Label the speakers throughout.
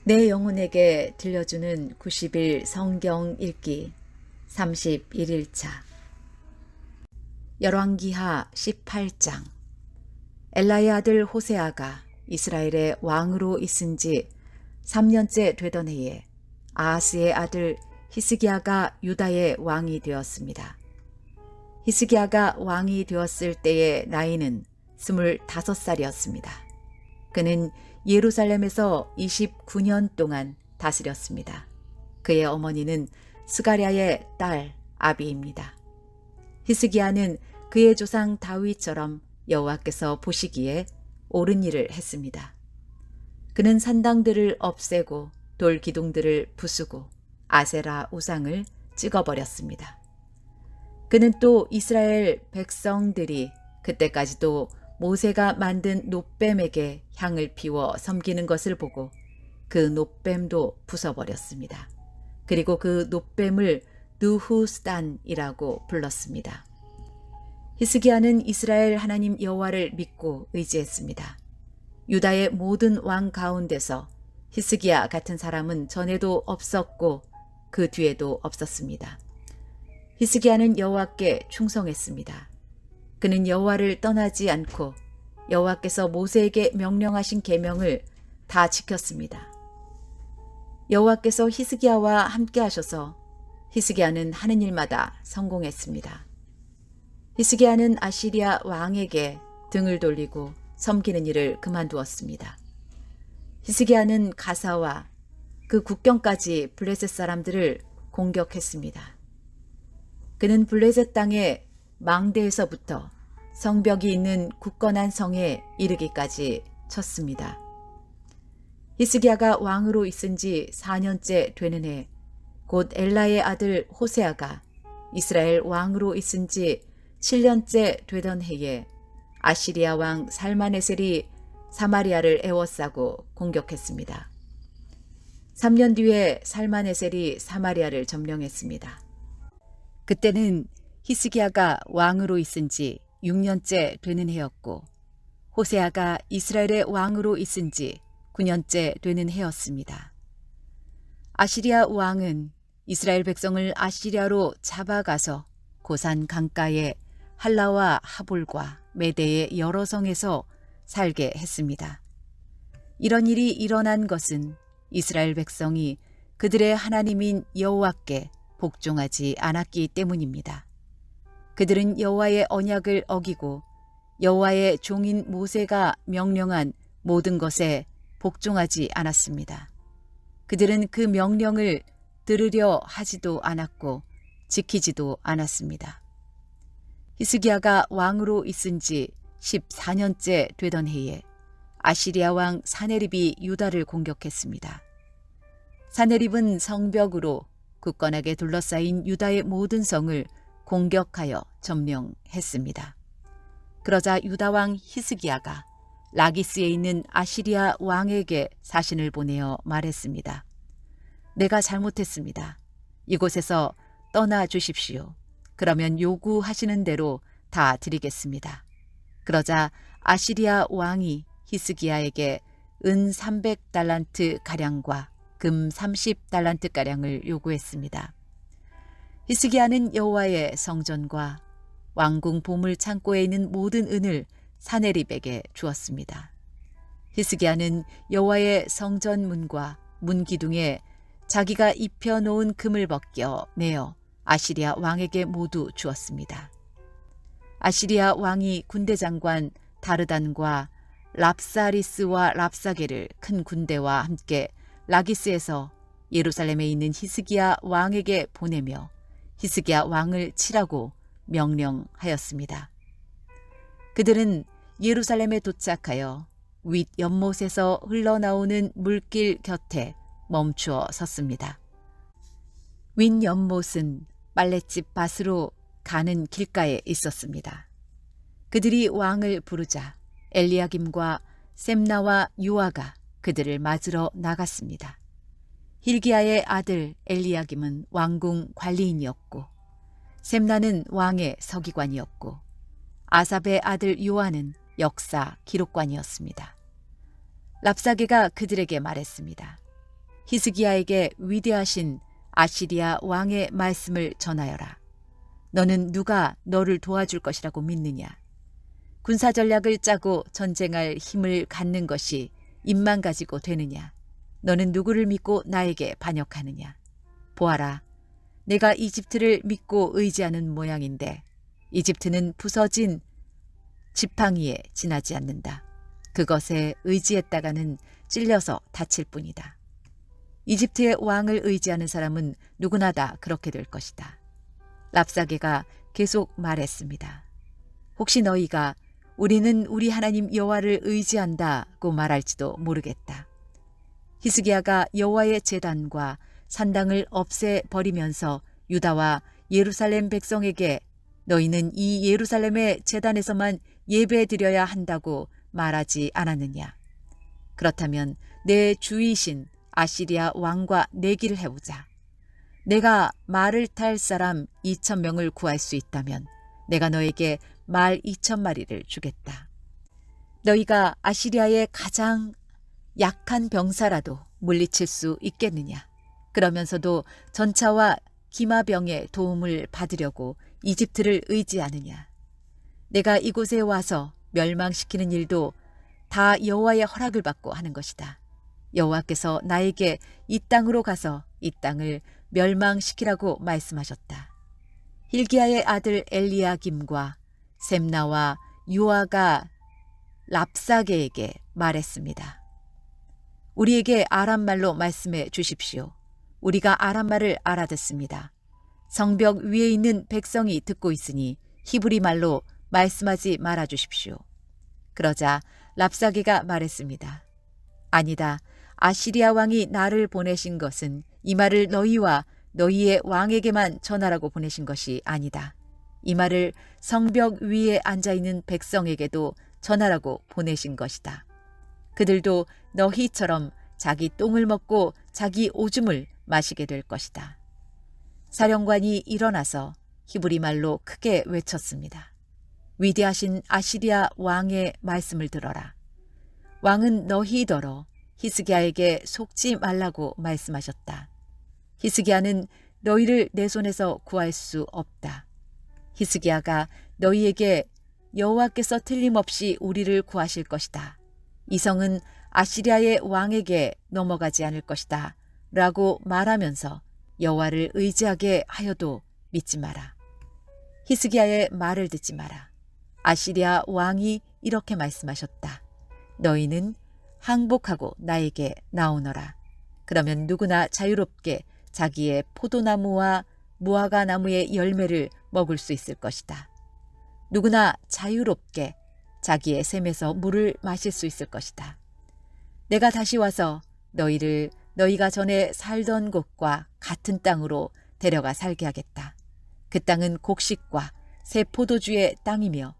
Speaker 1: 내 영혼에게 들려주는 90일 성경 읽기 31일차 열왕기하 18장. 엘라의 아들 호세아가 이스라엘의 왕으로 있은 지 3년째 되던 해에 아하스의 아들 히스기야가 유다의 왕이 되었습니다. 히스기야가 왕이 되었을 때의 나이는 25살이었습니다. 그는 예루살렘에서 29년 동안 다스렸습니다. 그의 어머니는 스가랴의 딸 아비입니다. 히스기야는 그의 조상 다윗처럼 여호와께서 보시기에 옳은 일을 했습니다. 그는 산당들을 없애고 돌 기둥들을 부수고 아세라 우상을 찍어버렸습니다. 그는 또 이스라엘 백성들이 그때까지도 모세가 만든 놋뱀에게 향을 피워 섬기는 것을 보고 그 놋뱀도 부숴버렸습니다. 그리고 그 놋뱀을 느후스단이라고 불렀습니다. 히스기야는 이스라엘 하나님 여호와를 믿고 의지했습니다. 유다의 모든 왕 가운데서 히스기야 같은 사람은 전에도 없었고 그 뒤에도 없었습니다. 히스기야는 여호와께 충성했습니다. 그는 여호와를 떠나지 않고 여호와께서 모세에게 명령하신 계명을 다 지켰습니다. 여호와께서 히스기야와 함께 하셔서 히스기야는 하는 일마다 성공했습니다. 히스기야는 아시리아 왕에게 등을 돌리고 섬기는 일을 그만두었습니다. 히스기야는 가사와 그 국경까지 블레셋 사람들을 공격했습니다. 그는 블레셋 땅의 망대에서부터 성벽이 있는 굳건한 성에 이르기까지 쳤습니다. 히스기야가 왕으로 있은 지 4년째 되는 해, 곧 엘라의 아들 호세아가 이스라엘 왕으로 있은 지 7년째 되던 해에 아시리아 왕 살마네셀이 사마리아를 에워싸고 공격했습니다. 3년 뒤에 살마네셀이 사마리아를 점령했습니다. 그때는 히스기야가 왕으로 있은 지 6년째 되는 해였고 호세아가 이스라엘의 왕으로 있은 지 9년째 되는 해였습니다. 아시리아 왕은 이스라엘 백성을 아시리아로 잡아가서 고산 강가의 할라와 하볼과 메대의 여러 성에서 살게 했습니다. 이런 일이 일어난 것은 이스라엘 백성이 그들의 하나님인 여호와께 복종하지 않았기 때문입니다. 그들은 여호와의 언약을 어기고 여호와의 종인 모세가 명령한 모든 것에 복종하지 않았습니다. 그들은 그 명령을 들으려 하지도 않았고 지키지도 않았습니다. 히스기야가 왕으로 있은 지 14년째 되던 해에 아시리아 왕 사네립이 유다를 공격했습니다. 사네립은 성벽으로 굳건하게 둘러싸인 유다의 모든 성을 공격하여 점령했습니다. 그러자 유다 왕 히스기야가 라기스에 있는 아시리아 왕에게 사신을 보내어 말했습니다. 내가 잘못했습니다. 이곳에서 떠나 주십시오. 그러면 요구하시는 대로 다 드리겠습니다. 그러자 아시리아 왕이 히스기야에게 은 300달란트 가량과 금 30달란트 가량을 요구했습니다. 히스기야는 여호와의 성전과 왕궁 보물 창고에 있는 모든 은을 사네립에게 주었습니다. 히스기야는 여호와의 성전 문과 문 기둥에 자기가 입혀놓은 금을 벗겨 내어 아시리아 왕에게 모두 주었습니다. 아시리아 왕이 군대 장관 다르단과 랍사리스와 랍사게를 큰 군대와 함께 라기스에서 예루살렘에 있는 히스기야 왕에게 보내며 히스기야 왕을 치라고 명령하였습니다. 그들은 예루살렘에 도착하여 윗 연못에서 흘러나오는 물길 곁에 멈추어 섰습니다. 윗 연못은 빨랫집 밭으로 가는 길가에 있었습니다. 그들이 왕을 부르자 엘리야김과 셈나와 유아가 그들을 맞으러 나갔습니다. 힐기야의 아들 엘리야김은 왕궁 관리인이었고 셈나는 왕의 서기관이었고 아삽의 아들 요한은 역사 기록관이었습니다. 랍사게가 그들에게 말했습니다. 히스기야에게 위대하신 아시리아 왕의 말씀을 전하여라. 너는 누가 너를 도와줄 것이라고 믿느냐? 군사 전략을 짜고 전쟁할 힘을 갖는 것이 입만 가지고 되느냐? 너는 누구를 믿고 나에게 반역하느냐? 보아라, 내가 이집트를 믿고 의지하는 모양인데 이집트는 부서진 지팡이에 지나지 않는다. 그것에 의지했다가는 찔려서 다칠 뿐이다. 이집트의 왕을 의지하는 사람은 누구나 다 그렇게 될 것이다. 랍사게가 계속 말했습니다. 혹시 너희가 우리는 우리 하나님 여호와를 의지한다고 말할지도 모르겠다. 히스기야가 여호와의 제단과 산당을 없애버리면서 유다와 예루살렘 백성에게 너희는 이 예루살렘의 제단에서만 예배드려야 한다고 말하지 않았느냐? 그렇다면 내 주이신 아시리아 왕과 내기를 해보자. 내가 말을 탈 사람 2,000명을 구할 수 있다면 내가 너에게 말 2,000마리를 주겠다. 너희가 아시리아의 가장 약한 병사라도 물리칠 수 있겠느냐? 그러면서도 전차와 기마병의 도움을 받으려고 이집트를 의지하느냐? 내가 이곳에 와서 멸망시키는 일도 다 여호와의 허락을 받고 하는 것이다. 여호와께서 나에게 이 땅으로 가서 이 땅을 멸망시키라고 말씀하셨다. hil기야의 아들 엘리야김과 셈나와 요아가 랍사게에게 말했습니다. 우리에게 아람말로 말씀해 주십시오. 우리가 아람말을 알아듣습니다. 성벽 위에 있는 백성이 듣고 있으니 히브리 말로 말씀하지 말아 주십시오. 그러자 랍사게가 말했습니다. 아니다. 아시리아 왕이 나를 보내신 것은 이 말을 너희와 너희의 왕에게만 전하라고 보내신 것이 아니다. 이 말을 성벽 위에 앉아있는 백성에게도 전하라고 보내신 것이다. 그들도 너희처럼 자기 똥을 먹고 자기 오줌을 마시게 될 것이다. 사령관이 일어나서 히브리 말로 크게 외쳤습니다. 위대하신 아시리아 왕의 말씀을 들어라. 왕은 너희더러 히스기야에게 속지 말라고 말씀하셨다. 히스기야는 너희를 내 손에서 구할 수 없다. 히스기야가 너희에게 여호와께서 틀림없이 우리를 구하실 것이다. 이 성은 아시리아의 왕에게 넘어가지 않을 것이다. 라고 말하면서 여호와를 의지하게 하여도 믿지 마라. 히스기야의 말을 듣지 마라. 아시리아 왕이 이렇게 말씀하셨다. 너희는 항복하고 나에게 나오너라. 그러면 누구나 자유롭게 자기의 포도나무와 무화과 나무의 열매를 먹을 수 있을 것이다. 누구나 자유롭게 자기의 샘에서 물을 마실 수 있을 것이다. 내가 다시 와서 너희를 너희가 전에 살던 곳과 같은 땅으로 데려가 살게 하겠다. 그 땅은 곡식과 새 포도주의 땅이며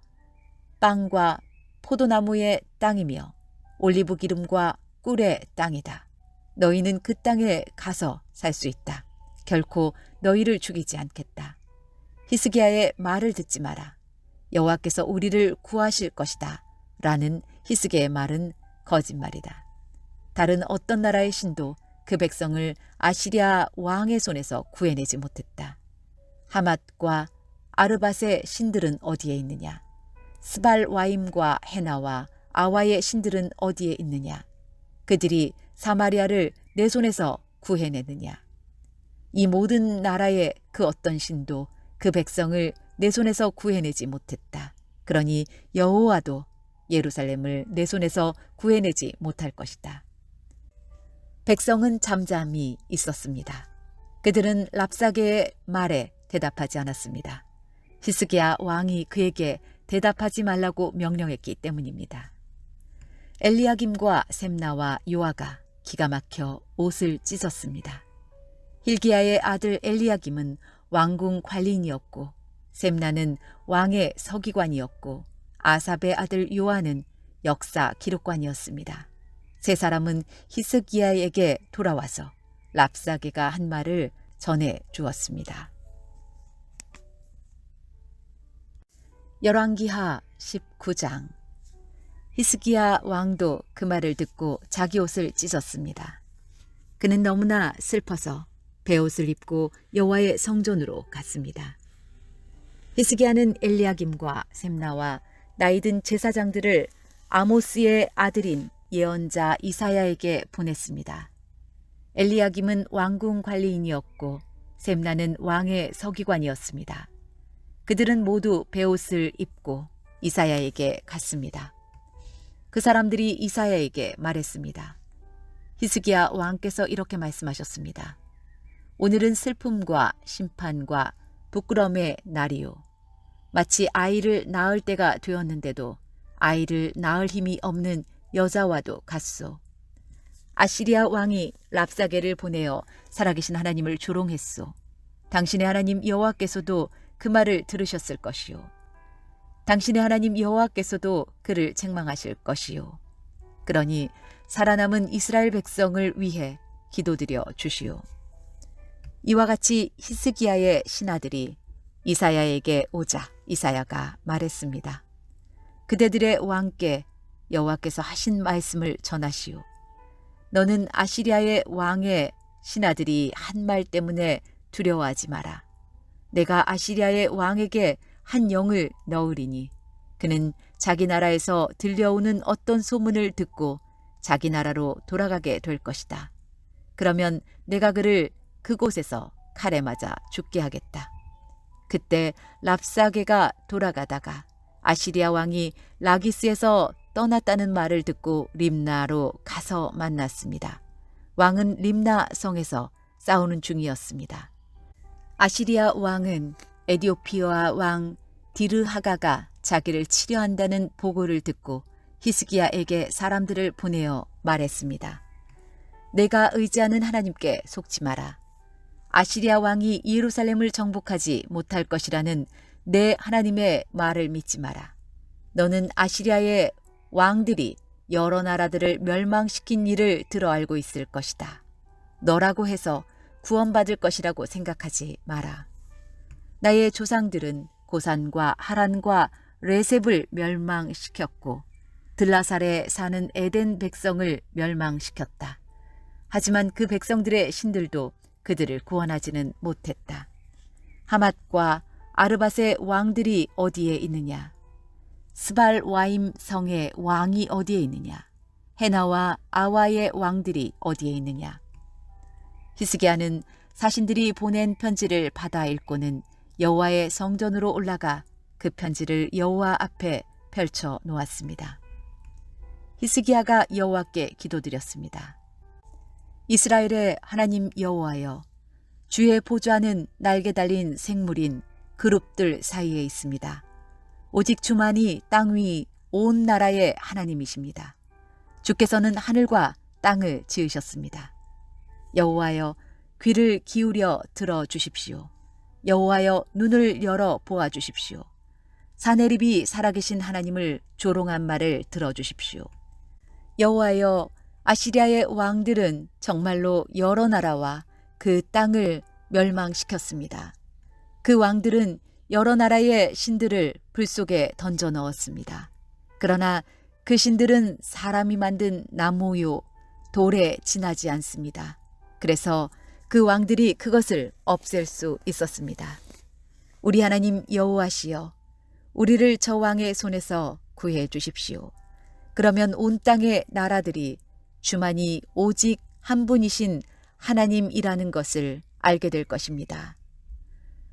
Speaker 1: 빵과 포도나무의 땅이며 올리브 기름과 꿀의 땅이다. 너희는 그 땅에 가서 살 수 있다. 결코 너희를 죽이지 않겠다. 히스기야의 말을 듣지 마라. 여호와께서 우리를 구하실 것이다. 라는 히스기야의 말은 거짓말이다. 다른 어떤 나라의 신도 그 백성을 아시리아 왕의 손에서 구해내지 못했다. 하맛과 아르밧의 신들은 어디에 있느냐? 스발와임과 헤나와 아와의 신들은 어디에 있느냐? 그들이 사마리아를 내 손에서 구해내느냐? 이 모든 나라의 그 어떤 신도 그 백성을 내 손에서 구해내지 못했다. 그러니 여호와도 예루살렘을 내 손에서 구해내지 못할 것이다. 백성은 잠잠히 있었습니다. 그들은 랍사게의 말에 대답하지 않았습니다. 히스기야 왕이 그에게 대답하지 말라고 명령했기 때문입니다. 엘리야김과 셈나와 요아가 기가 막혀 옷을 찢었습니다. hil기야의 아들 엘리야김은 왕궁 관리인이었고 셈나는 왕의 서기관이었고 아삽의 아들 요아는 역사 기록관이었습니다. 세 사람은 히스기야에게 돌아와서 랍사게가 한 말을 전해 주었습니다. 열왕기하 19장. 히스기야 왕도 그 말을 듣고 자기 옷을 찢었습니다. 그는 너무나 슬퍼서 베옷을 입고 여호와의 성전으로 갔습니다. 히스기야는 엘리야김과 셈나와 나이든 제사장들을 아모스의 아들인 예언자 이사야에게 보냈습니다. 엘리야김은 왕궁 관리인이었고 셈나는 왕의 서기관이었습니다. 그들은 모두 베옷을 입고 이사야에게 갔습니다. 그 사람들이 이사야에게 말했습니다. 히스기야 왕께서 이렇게 말씀하셨습니다. 오늘은 슬픔과 심판과 부끄러움의 날이요. 마치 아이를 낳을 때가 되었는데도 아이를 낳을 힘이 없는 여자와도 같소. 아시리아 왕이 랍사게를 보내어 살아계신 하나님을 조롱했소. 당신의 하나님 여호와께서도 그 말을 들으셨을 것이요. 당신의 하나님 여호와께서도 그를 책망하실 것이요. 그러니 살아남은 이스라엘 백성을 위해 기도드려 주시오. 이와 같이 히스기야의 신하들이 이사야에게 오자 이사야가 말했습니다. 그대들의 왕께 여호와께서 하신 말씀을 전하시오. 너는 아시리아의 왕의 신하들이 한 말 때문에 두려워하지 마라. 내가 아시리아의 왕에게 한 영을 넣으리니 그는 자기 나라에서 들려오는 어떤 소문을 듣고 자기 나라로 돌아가게 될 것이다. 그러면 내가 그를 그곳에서 칼에 맞아 죽게 하겠다. 그때 랍사게가 돌아가다가 아시리아 왕이 라기스에서 떠났다는 말을 듣고 림나로 가서 만났습니다. 왕은 림나 성에서 싸우는 중이었습니다. 아시리아 왕은 에디오피아 왕 디르하가가 자기를 치려한다는 보고를 듣고 히스기야에게 사람들을 보내어 말했습니다. 내가 의지하는 하나님께 속지 마라. 아시리아 왕이 예루살렘을 정복하지 못할 것이라는 내 하나님의 말을 믿지 마라. 너는 아시리아의 왕들이 여러 나라들을 멸망시킨 일을 들어 알고 있을 것이다. 너라고 해서 구원받을 것이라고 생각하지 마라. 나의 조상들은 고산과 하란과 레셉을 멸망시켰고 들라살에 사는 에덴 백성을 멸망시켰다. 하지만 그 백성들의 신들도 그들을 구원하지는 못했다. 하맛과 아르밧의 왕들이 어디에 있느냐? 스발와임 성의 왕이 어디에 있느냐? 헤나와 아와의 왕들이 어디에 있느냐? 히스기야는 사신들이 보낸 편지를 받아 읽고는 여호와의 성전으로 올라가 그 편지를 여호와 앞에 펼쳐 놓았습니다. 히스기야가 여호와께 기도드렸습니다. 이스라엘의 하나님 여호와여, 주의 보좌는 날개 달린 생물인 그룹들 사이에 있습니다. 오직 주만이 땅 위 온 나라의 하나님이십니다. 주께서는 하늘과 땅을 지으셨습니다. 여호와여, 귀를 기울여 들어주십시오. 여호와여, 눈을 열어 보아주십시오. 사내립이 살아계신 하나님을 조롱한 말을 들어주십시오. 여호와여, 아시리아의 왕들은 정말로 여러 나라와 그 땅을 멸망시켰습니다. 그 왕들은 여러 나라의 신들을 불 속에 던져 넣었습니다. 그러나 그 신들은 사람이 만든 나무요, 돌에 지나지 않습니다. 그래서 그 왕들이 그것을 없앨 수 있었습니다. 우리 하나님 여호와시여, 우리를 저 왕의 손에서 구해 주십시오. 그러면 온 땅의 나라들이 주만이 오직 한 분이신 하나님이라는 것을 알게 될 것입니다.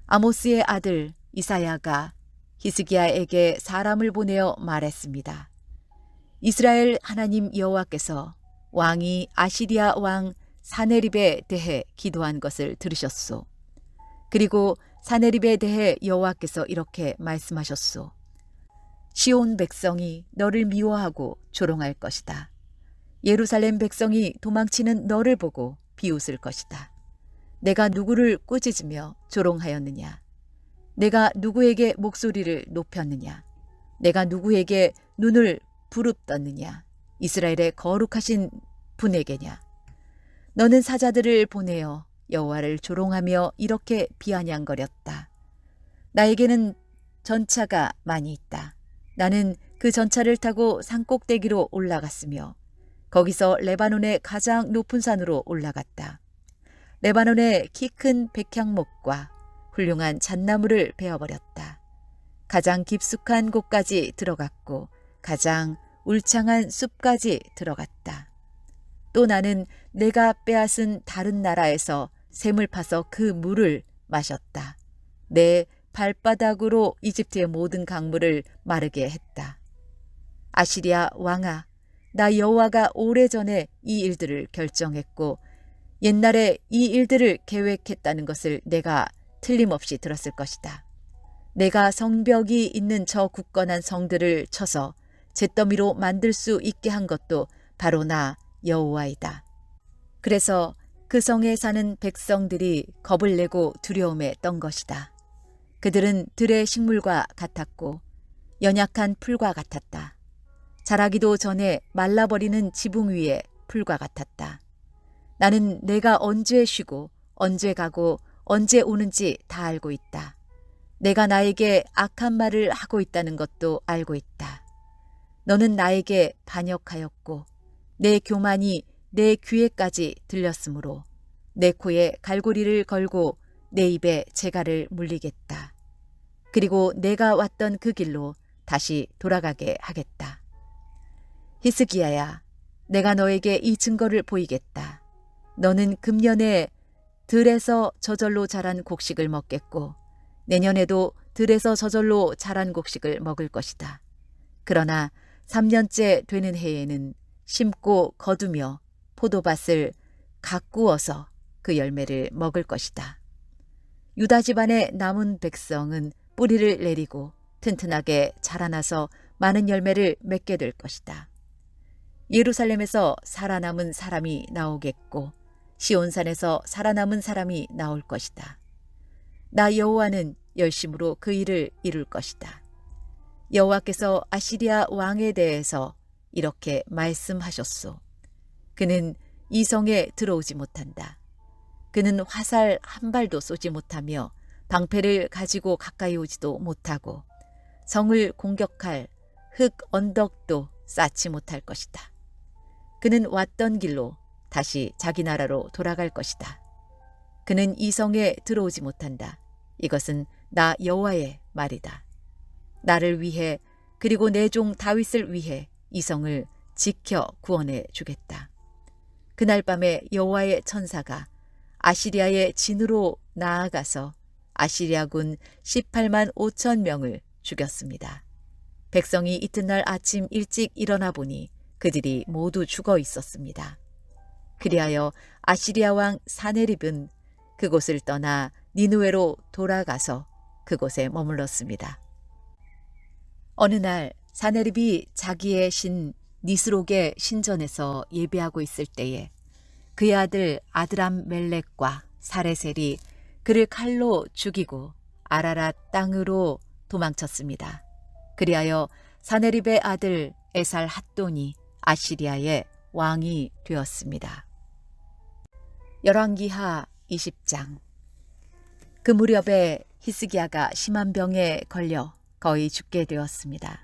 Speaker 1: 아모스의 아들 이사야가 히스기야에게 사람을 보내어 말했습니다. 이스라엘 하나님 여호와께서 왕이 아시리아 왕 사네립에 대해 기도한 것을 들으셨소. 그리고 사네립에 대해 여호와께서 이렇게 말씀하셨소. 시온 백성이 너를 미워하고 조롱할 것이다. 예루살렘 백성이 도망치는 너를 보고 비웃을 것이다. 내가 누구를 꾸짖으며 조롱하였느냐? 내가 누구에게 목소리를 높였느냐? 내가 누구에게 눈을 부릅떴느냐? 이스라엘의 거룩하신 분에게냐? 너는 사자들을 보내어 여호와를 조롱하며 이렇게 비아냥거렸다. 나에게는 전차가 많이 있다. 나는 그 전차를 타고 산꼭대기로 올라갔으며 거기서 레바논의 가장 높은 산으로 올라갔다. 레바논의 키 큰 백향목과 훌륭한 잣나무를 베어버렸다. 가장 깊숙한 곳까지 들어갔고 가장 울창한 숲까지 들어갔다. 또 나는 내가 빼앗은 다른 나라에서 샘을 파서 그 물을 마셨다. 내 발바닥으로 이집트의 모든 강물을 마르게 했다. 아시리아 왕아, 나 여호와가 오래전에 이 일들을 결정했고 옛날에 이 일들을 계획했다는 것을 내가 틀림없이 들었을 것이다. 내가 성벽이 있는 저 굳건한 성들을 쳐서 잿더미로 만들 수 있게 한 것도 바로 나 여호와이다. 그래서 그 성에 사는 백성들이 겁을 내고 두려움에 떤 것이다. 그들은 들의 식물과 같았고 연약한 풀과 같았다. 자라기도 전에 말라버리는 지붕 위의 풀과 같았다. 나는 내가 언제 쉬고 언제 가고 언제 오는지 다 알고 있다. 내가 나에게 악한 말을 하고 있다는 것도 알고 있다. 너는 나에게 반역하였고 내 교만이 내 귀에까지 들렸으므로 내 코에 갈고리를 걸고 내 입에 재갈을 물리겠다. 그리고 내가 왔던 그 길로 다시 돌아가게 하겠다. 히스기야야, 내가 너에게 이 증거를 보이겠다. 너는 금년에 들에서 저절로 자란 곡식을 먹겠고 내년에도 들에서 저절로 자란 곡식을 먹을 것이다. 그러나 3년째 되는 해에는 심고 거두며 포도밭을 가꾸어서 그 열매를 먹을 것이다. 유다 집안의 남은 백성은 뿌리를 내리고 튼튼하게 자라나서 많은 열매를 맺게 될 것이다. 예루살렘에서 살아남은 사람이 나오겠고 시온산에서 살아남은 사람이 나올 것이다. 나 여호와는 열심으로 그 일을 이룰 것이다. 여호와께서 아시리아 왕에 대해서 이렇게 말씀하셨소. 그는 이 성에 들어오지 못한다. 그는 화살 한 발도 쏘지 못하며 방패를 가지고 가까이 오지도 못하고 성을 공격할 흙 언덕도 쌓지 못할 것이다. 그는 왔던 길로 다시 자기 나라로 돌아갈 것이다. 그는 이 성에 들어오지 못한다. 이것은 나 여호와의 말이다. 나를 위해 그리고 내 종 다윗을 위해 이 성을 지켜 구원해 주겠다. 그날 밤에 여호와의 천사가 아시리아의 진으로 나아가서 아시리아군 18만 5천 명을 죽였습니다. 백성이 이튿날 아침 일찍 일어나 보니 그들이 모두 죽어 있었습니다. 그리하여 아시리아 왕 사네립은 그곳을 떠나 니느웨로 돌아가서 그곳에 머물렀습니다. 어느 날 사네립이 자기의 신 니스록의 신전에서 예배하고 있을 때에 그의 아들 아드람 멜렉과 사레셀이 그를 칼로 죽이고 아라랏 땅으로 도망쳤습니다. 그리하여 사네립의 아들 에살 핫돈이 아시리아의 왕이 되었습니다. 열왕기하 20장. 그 무렵에 히스기야가 심한 병에 걸려 거의 죽게 되었습니다.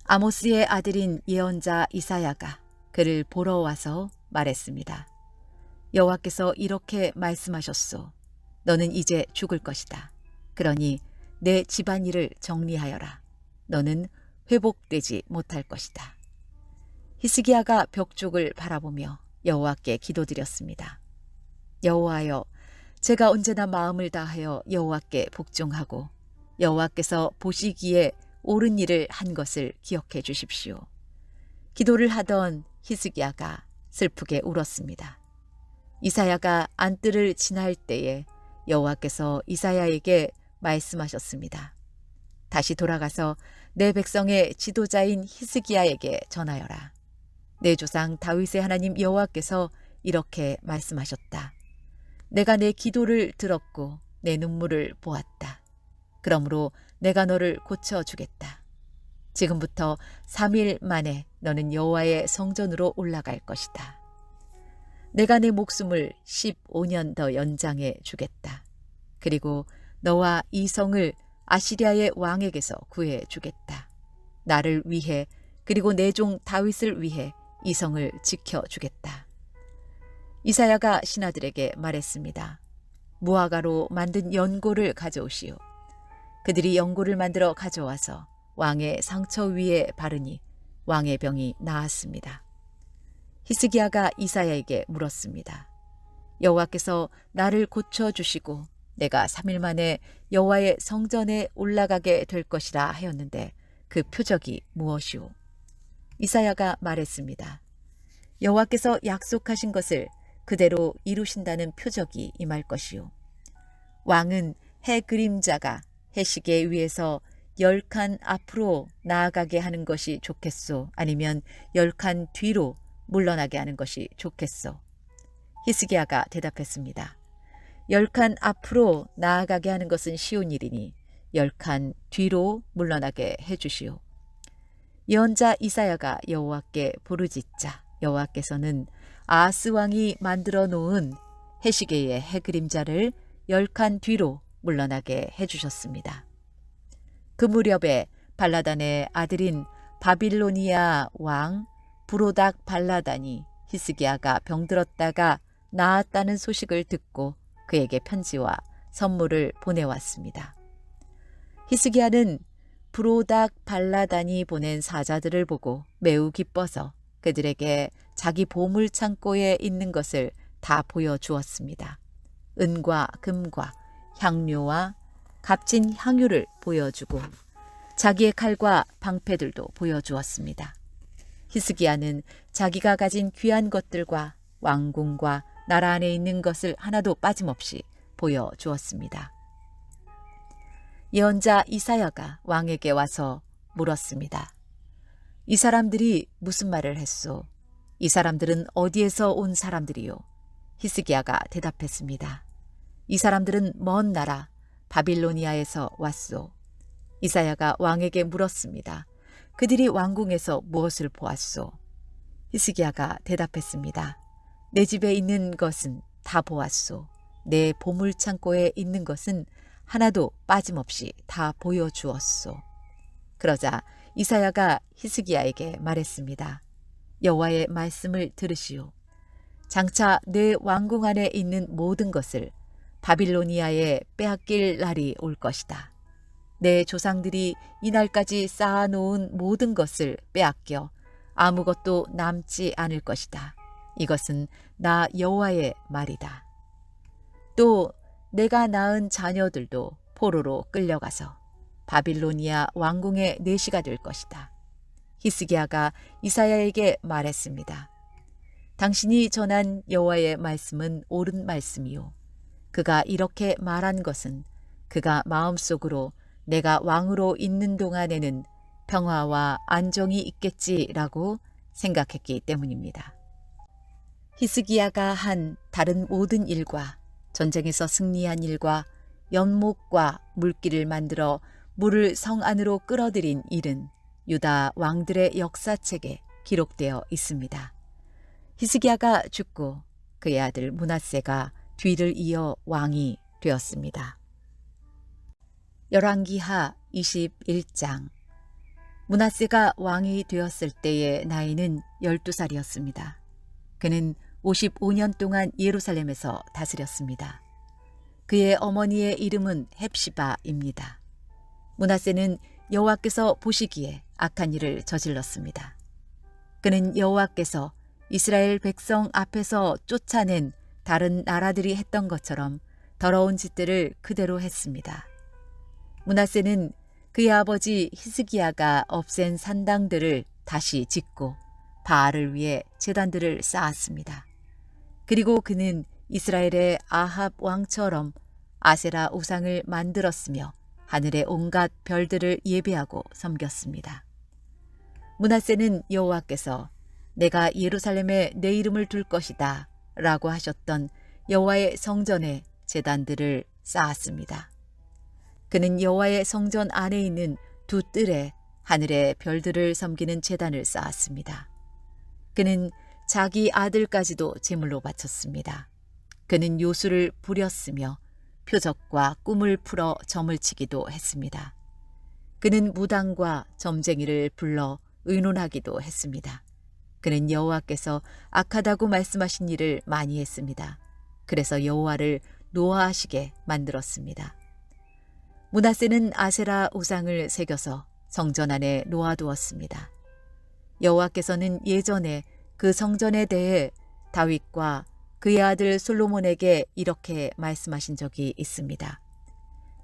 Speaker 1: 아모스의 아들인 예언자 이사야가 그를 보러 와서 말했습니다. 여호와께서 이렇게 말씀하셨소. 너는 이제 죽을 것이다. 그러니 내 집안일을 정리하여라. 너는 회복되지 못할 것이다. 히스기야가 벽 쪽을 바라보며 여호와께 기도드렸습니다. 여호와여, 제가 언제나 마음을 다하여 여호와께 복종하고 여호와께서 보시기에 옳은 일을 한 것을 기억해 주십시오. 기도를 하던 히스기야가 슬프게 울었습니다. 이사야가 안뜰을 지날 때에 여호와께서 이사야에게 말씀하셨습니다. 다시 돌아가서 내 백성의 지도자인 히스기야에게 전하여라. 내 조상 다윗의 하나님 여호와께서 이렇게 말씀하셨다. 내가 내 기도를 들었고 내 눈물을 보았다. 그러므로 내가 너를 고쳐주겠다. 지금부터 3일 만에 너는 여호와의 성전으로 올라갈 것이다. 내가 내 목숨을 15년 더 연장해 주겠다. 그리고 너와 이 성을 아시리아의 왕에게서 구해 주겠다. 나를 위해 그리고 내 종 다윗을 위해 이 성을 지켜주겠다. 이사야가 신하들에게 말했습니다. 무화과로 만든 연고를 가져오시오. 그들이 연고를 만들어 가져와서 왕의 상처 위에 바르니 왕의 병이 나았습니다. 히스기야가 이사야에게 물었습니다. 여호와께서 나를 고쳐주시고 내가 3일 만에 여호와의 성전에 올라가게 될 것이라 하였는데 그 표적이 무엇이오? 이사야가 말했습니다. 여호와께서 약속하신 것을 그대로 이루신다는 표적이 임할 것이오. 왕은 해 그림자가 해시계 위에서 10칸 앞으로 나아가게 하는 것이 좋겠소? 아니면 10칸 뒤로 물러나게 하는 것이 좋겠소? 히스기야가 대답했습니다. 10칸 앞으로 나아가게 하는 것은 쉬운 일이니 10칸 뒤로 물러나게 해주시오. 예언자 이사야가 여호와께 부르짖자 여호와께서는 아하스 왕이 만들어 놓은 해시계의 해그림자를 10칸 뒤로 물러나게 해주셨습니다. 그 무렵에 발라단의 아들인 바빌로니아 왕 브로닥 발라단이 히스기야가 병들었다가 나았다는 소식을 듣고 그에게 편지와 선물을 보내왔습니다. 히스기야는 브로닥 발라단이 보낸 사자들을 보고 매우 기뻐서 그들에게 자기 보물 창고에 있는 것을 다 보여주었습니다. 은과 금과 향료와 값진 향유를 보여주고 자기의 칼과 방패들도 보여주었습니다. 히스기야는 자기가 가진 귀한 것들과 왕궁과 나라 안에 있는 것을 하나도 빠짐없이 보여주었습니다. 예언자 이사야가 왕에게 와서 물었습니다. 이 사람들이 무슨 말을 했소? 이 사람들은 어디에서 온 사람들이요? 히스기야가 대답했습니다. 이 사람들은 먼 나라 바빌로니아에서 왔소. 이사야가 왕에게 물었습니다. 그들이 왕궁에서 무엇을 보았소? 히스기야가 대답했습니다. 내 집에 있는 것은 다 보았소. 내 보물창고에 있는 것은 하나도 빠짐없이 다 보여주었소. 그러자 이사야가 히스기야에게 말했습니다. 여호와의 말씀을 들으시오. 장차 내 왕궁 안에 있는 모든 것을 바빌로니아에 빼앗길 날이 올 것이다. 내 조상들이 이날까지 쌓아놓은 모든 것을 빼앗겨 아무것도 남지 않을 것이다. 이것은 나 여호와의 말이다. 또 내가 낳은 자녀들도 포로로 끌려가서 바빌로니아 왕궁의 내시가 될 것이다. 히스기야가 이사야에게 말했습니다. 당신이 전한 여호와의 말씀은 옳은 말씀이요. 그가 이렇게 말한 것은 그가 마음속으로 내가 왕으로 있는 동안에는 평화와 안정이 있겠지라고 생각했기 때문입니다. 히스기야가 한 다른 모든 일과 전쟁에서 승리한 일과 연못과 물길을 만들어 물을 성 안으로 끌어들인 일은 유다 왕들의 역사책에 기록되어 있습니다. 히스기야가 죽고 그의 아들 므낫세가 뒤를 이어 왕이 되었습니다. 열왕기하 21장. 므낫세가 왕이 되었을 때의 나이는 12살이었습니다. 그는 55년 동안 예루살렘에서 다스렸습니다. 그의 어머니의 이름은 헵시바입니다. 므낫세는 여호와께서 보시기에 악한 일을 저질렀습니다. 그는 여호와께서 이스라엘 백성 앞에서 쫓아낸 다른 나라들이 했던 것처럼 더러운 짓들을 그대로 했습니다. 므낫세는 그의 아버지 히스기야가 없앤 산당들을 다시 짓고 바알을 위해 제단들을 쌓았습니다. 그리고 그는 이스라엘의 아합 왕처럼 아세라 우상을 만들었으며 하늘의 온갖 별들을 예배하고 섬겼습니다. 므낫세는 여호와께서 내가 예루살렘에 내 이름을 둘 것이다 라고 하셨던 여호와의 성전에 제단들을 쌓았습니다. 그는 여호와의 성전 안에 있는 두 뜰에 하늘의 별들을 섬기는 제단을 쌓았습니다. 그는 자기 아들까지도 제물로 바쳤습니다. 그는 요술을 부렸으며 표적과 꿈을 풀어 점을 치기도 했습니다. 그는 무당과 점쟁이를 불러 의논하기도 했습니다. 그는 여호와께서 악하다고 말씀하신 일을 많이 했습니다. 그래서 여호와를 노하하시게 만들었습니다. 므낫세는 아세라 우상을 새겨서 성전 안에 놓아두었습니다. 여호와께서는 예전에 그 성전에 대해 다윗과 그의 아들 솔로몬에게 이렇게 말씀하신 적이 있습니다.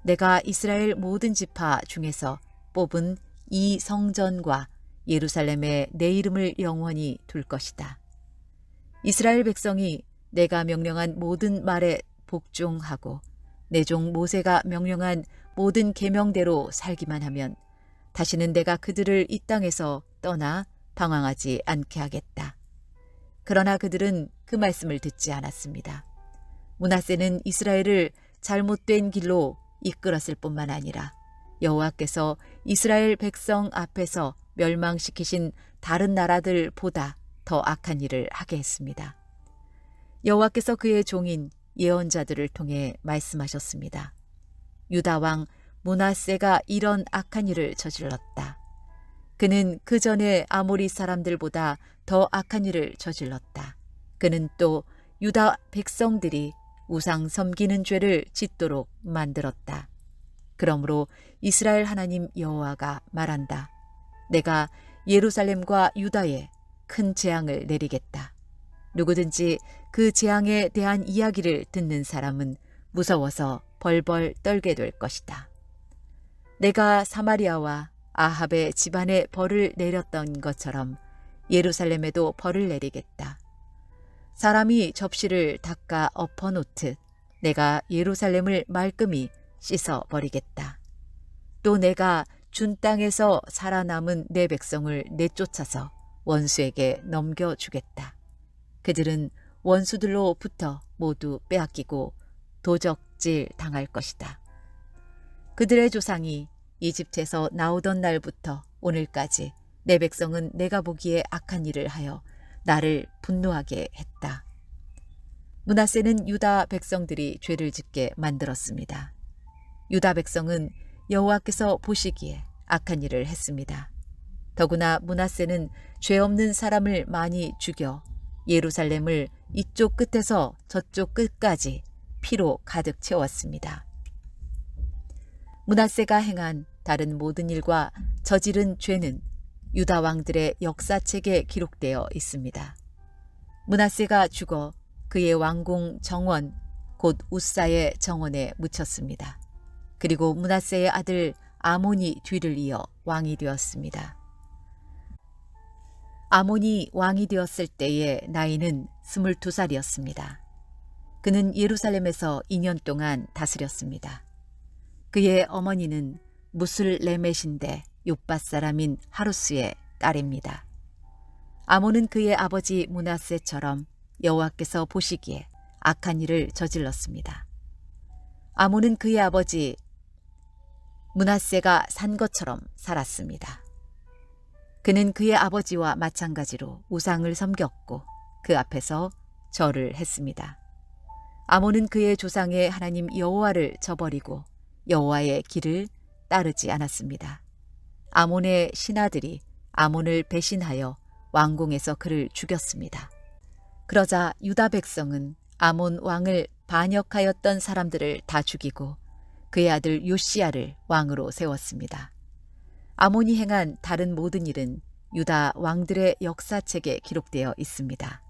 Speaker 1: 내가 이스라엘 모든 지파 중에서 뽑은 이 성전과 예루살렘에 내 이름을 영원히 둘 것이다. 이스라엘 백성이 내가 명령한 모든 말에 복종하고 내 종 모세가 명령한 모든 계명대로 살기만 하면 다시는 내가 그들을 이 땅에서 떠나 방황하지 않게 하겠다. 그러나 그들은 그 말씀을 듣지 않았습니다. 므낫세는 이스라엘을 잘못된 길로 이끌었을 뿐만 아니라 여호와께서 이스라엘 백성 앞에서 멸망시키신 다른 나라들보다 더 악한 일을 하게 했습니다. 여호와께서 그의 종인 예언자들을 통해 말씀하셨습니다. 유다 왕 므낫세가 이런 악한 일을 저질렀다. 그는 그 전에 아모리 사람들보다 더 악한 일을 저질렀다. 그는 또 유다 백성들이 우상 섬기는 죄를 짓도록 만들었다. 그러므로 이스라엘 하나님 여호와가 말한다. 내가 예루살렘과 유다에 큰 재앙을 내리겠다. 누구든지 그 재앙에 대한 이야기를 듣는 사람은 무서워서 벌벌 떨게 될 것이다. 내가 사마리아와 아합의 집안에 벌을 내렸던 것처럼 예루살렘에도 벌을 내리겠다. 사람이 접시를 닦아 엎어놓듯 내가 예루살렘을 말끔히 씻어버리겠다. 또 내가 준 땅에서 살아남은 내 백성을 내쫓아서 원수에게 넘겨주겠다. 그들은 원수들로부터 모두 빼앗기고 도적질 당할 것이다. 그들의 조상이 이집트에서 나오던 날부터 오늘까지 내 백성은 내가 보기에 악한 일을 하여 나를 분노하게 했다. 므낫세는 유다 백성들이 죄를 짓게 만들었습니다. 유다 백성은 여호와께서 보시기에 악한 일을 했습니다. 더구나 므낫세는 죄 없는 사람을 많이 죽여 예루살렘을 이쪽 끝에서 저쪽 끝까지 피로 가득 채웠습니다. 므낫세가 행한 다른 모든 일과 저지른 죄는 유다 왕들의 역사책에 기록되어 있습니다. 므낫세가 죽어 그의 왕궁 정원 곧 우사의 정원에 묻혔습니다. 그리고 므낫세의 아들 아몬이 뒤를 이어 왕이 되었습니다. 아몬이 왕이 되었을 때의 나이는 22살이었습니다. 그는 예루살렘에서 2년 동안 다스렸습니다. 그의 어머니는 무슬레멧인데 욥밭 사람인 하루스의 딸입니다. 아몬은 그의 아버지 므낫세처럼 여호와께서 보시기에 악한 일을 저질렀습니다. 아몬은 그의 아버지 므낫세가 산 것처럼 살았습니다. 그는 그의 아버지와 마찬가지로 우상을 섬겼고 그 앞에서 절을 했습니다. 아몬은 그의 조상의 하나님 여호와를 저버리고 여호와의 길을 따르지 않았습니다. 아몬의 신하들이 아몬을 배신하여 왕궁에서 그를 죽였습니다. 그러자 유다 백성은 아몬 왕을 반역하였던 사람들을 다 죽이고 그의 아들 요시야를 왕으로 세웠습니다. 아몬이 행한 다른 모든 일은 유다 왕들의 역사책에 기록되어 있습니다.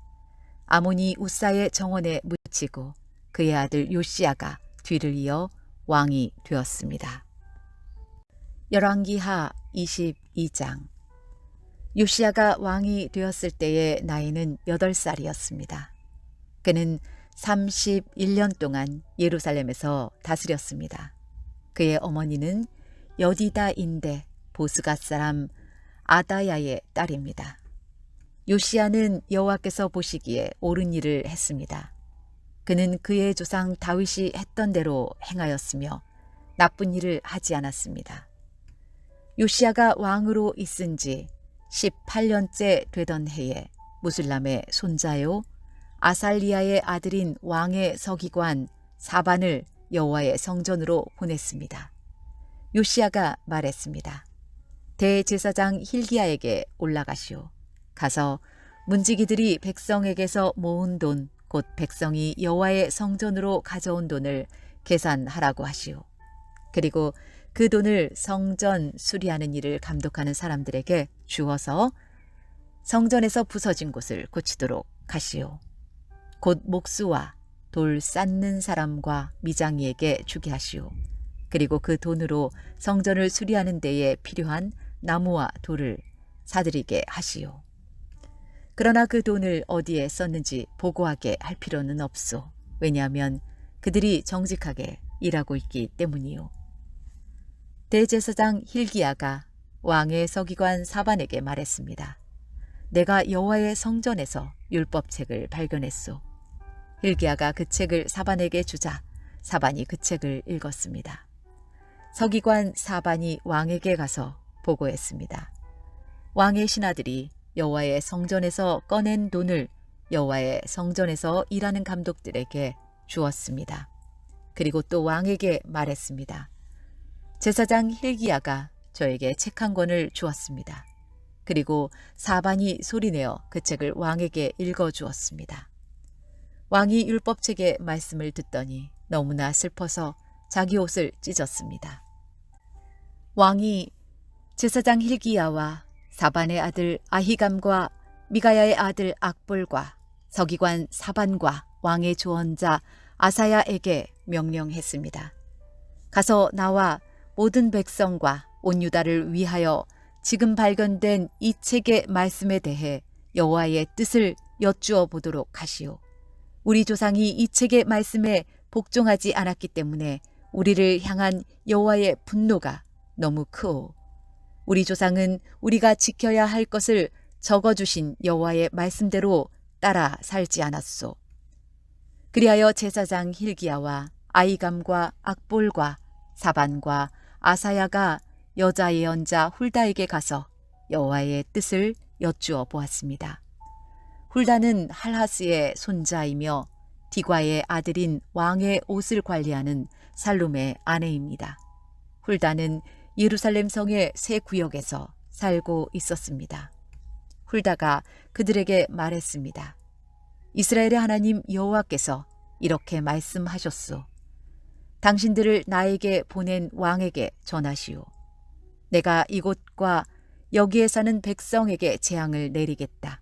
Speaker 1: 아몬이 우사의 정원에 묻히고 그의 아들 요시야가 뒤를 이어 왕이 되었습니다. 열왕기하 22장. 요시야가 왕이 되었을 때의 나이는 8살이었습니다. 그는 31년 동안 예루살렘에서 다스렸습니다. 그의 어머니는 여디다인데 보스갓 사람 아다야의 딸입니다. 요시야는 여호와께서 보시기에 옳은 일을 했습니다. 그는 그의 조상 다윗이 했던 대로 행하였으며 나쁜 일을 하지 않았습니다. 요시야가 왕으로 있은 지 18년째 되던 해에 무술람의 손자요 아살리야의 아들인 왕의 서기관 사반을 여호와의 성전으로 보냈습니다. 요시야가 말했습니다. 대제사장 힐기야에게 올라가시오. 가서 문지기들이 백성에게서 모은 돈, 곧 백성이 여호와의 성전으로 가져온 돈을 계산하라고 하시오. 그리고 그 돈을 성전 수리하는 일을 감독하는 사람들에게 주어서 성전에서 부서진 곳을 고치도록 하시오. 곧 목수와 돌 쌓는 사람과 미장이에게 주게 하시오. 그리고 그 돈으로 성전을 수리하는 데에 필요한 나무와 돌을 사들이게 하시오. 그러나 그 돈을 어디에 썼는지 보고하게 할 필요는 없소. 왜냐하면 그들이 정직하게 일하고 있기 때문이요. 대제사장 힐기야가 왕의 서기관 사반에게 말했습니다. 내가 여호와의 성전에서 율법책을 발견했소. 힐기야가 그 책을 사반에게 주자 사반이 그 책을 읽었습니다. 서기관 사반이 왕에게 가서 보고했습니다. 왕의 신하들이 여호와의 성전에서 꺼낸 돈을 여호와의 성전에서 일하는 감독들에게 주었습니다. 그리고 또 왕에게 말했습니다. 제사장 힐기야가 저에게 책 한 권을 주었습니다. 그리고 사반이 소리내어 그 책을 왕에게 읽어주었습니다. 왕이 율법책의 말씀을 듣더니 너무나 슬퍼서 자기 옷을 찢었습니다. 왕이 제사장 힐기야와 사반의 아들 아히감과 미가야의 아들 악볼과 서기관 사반과 왕의 조언자 아사야에게 명령했습니다. 가서 나와 모든 백성과 온 유다를 위하여 지금 발견된 이 책의 말씀에 대해 여호와의 뜻을 여쭈어 보도록 하시오. 우리 조상이 이 책의 말씀에 복종하지 않았기 때문에 우리를 향한 여호와의 분노가 너무 크오. 우리 조상은 우리가 지켜야 할 것을 적어주신 여호와의 말씀대로 따라 살지 않았소. 그리하여 제사장 힐기야와 아이감과 악볼과 사반과 아사야가 여자 예언자 훌다에게 가서 여호와의 뜻을 여쭈어 보았습니다. 훌다는 할하스의 손자이며 디과의 아들인 왕의 옷을 관리하는 살룸의 아내입니다. 훌다는 예루살렘 성의 새 구역에서 살고 있었습니다. 훌다가 그들에게 말했습니다. 이스라엘의 하나님 여호와께서 이렇게 말씀하셨소. 당신들을 나에게 보낸 왕에게 전하시오. 내가 이곳과 여기에 사는 백성에게 재앙을 내리겠다.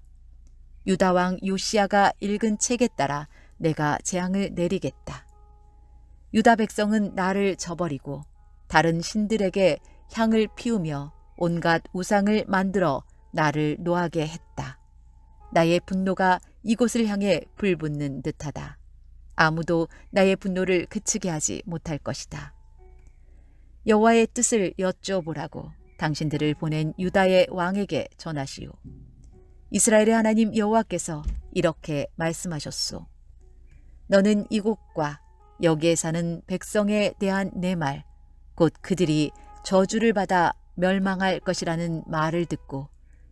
Speaker 1: 유다 왕 요시야가 읽은 책에 따라 내가 재앙을 내리겠다. 유다 백성은 나를 저버리고 다른 신들에게 향을 피우며 온갖 우상을 만들어 나를 노하게 했다. 나의 분노가 이곳을 향해 불붙는 듯하다. 아무도 나의 분노를 그치게 하지 못할 것이다. 여호와의 뜻을 여쭤보라고 당신들을 보낸 유다의 왕에게 전하시오. 이스라엘의 하나님 여호와께서 이렇게 말씀하셨소. 너는 이곳과 여기에 사는 백성에 대한 내 말, 곧 그들이 저주를 받아 멸망할 것이라는 말을 듣고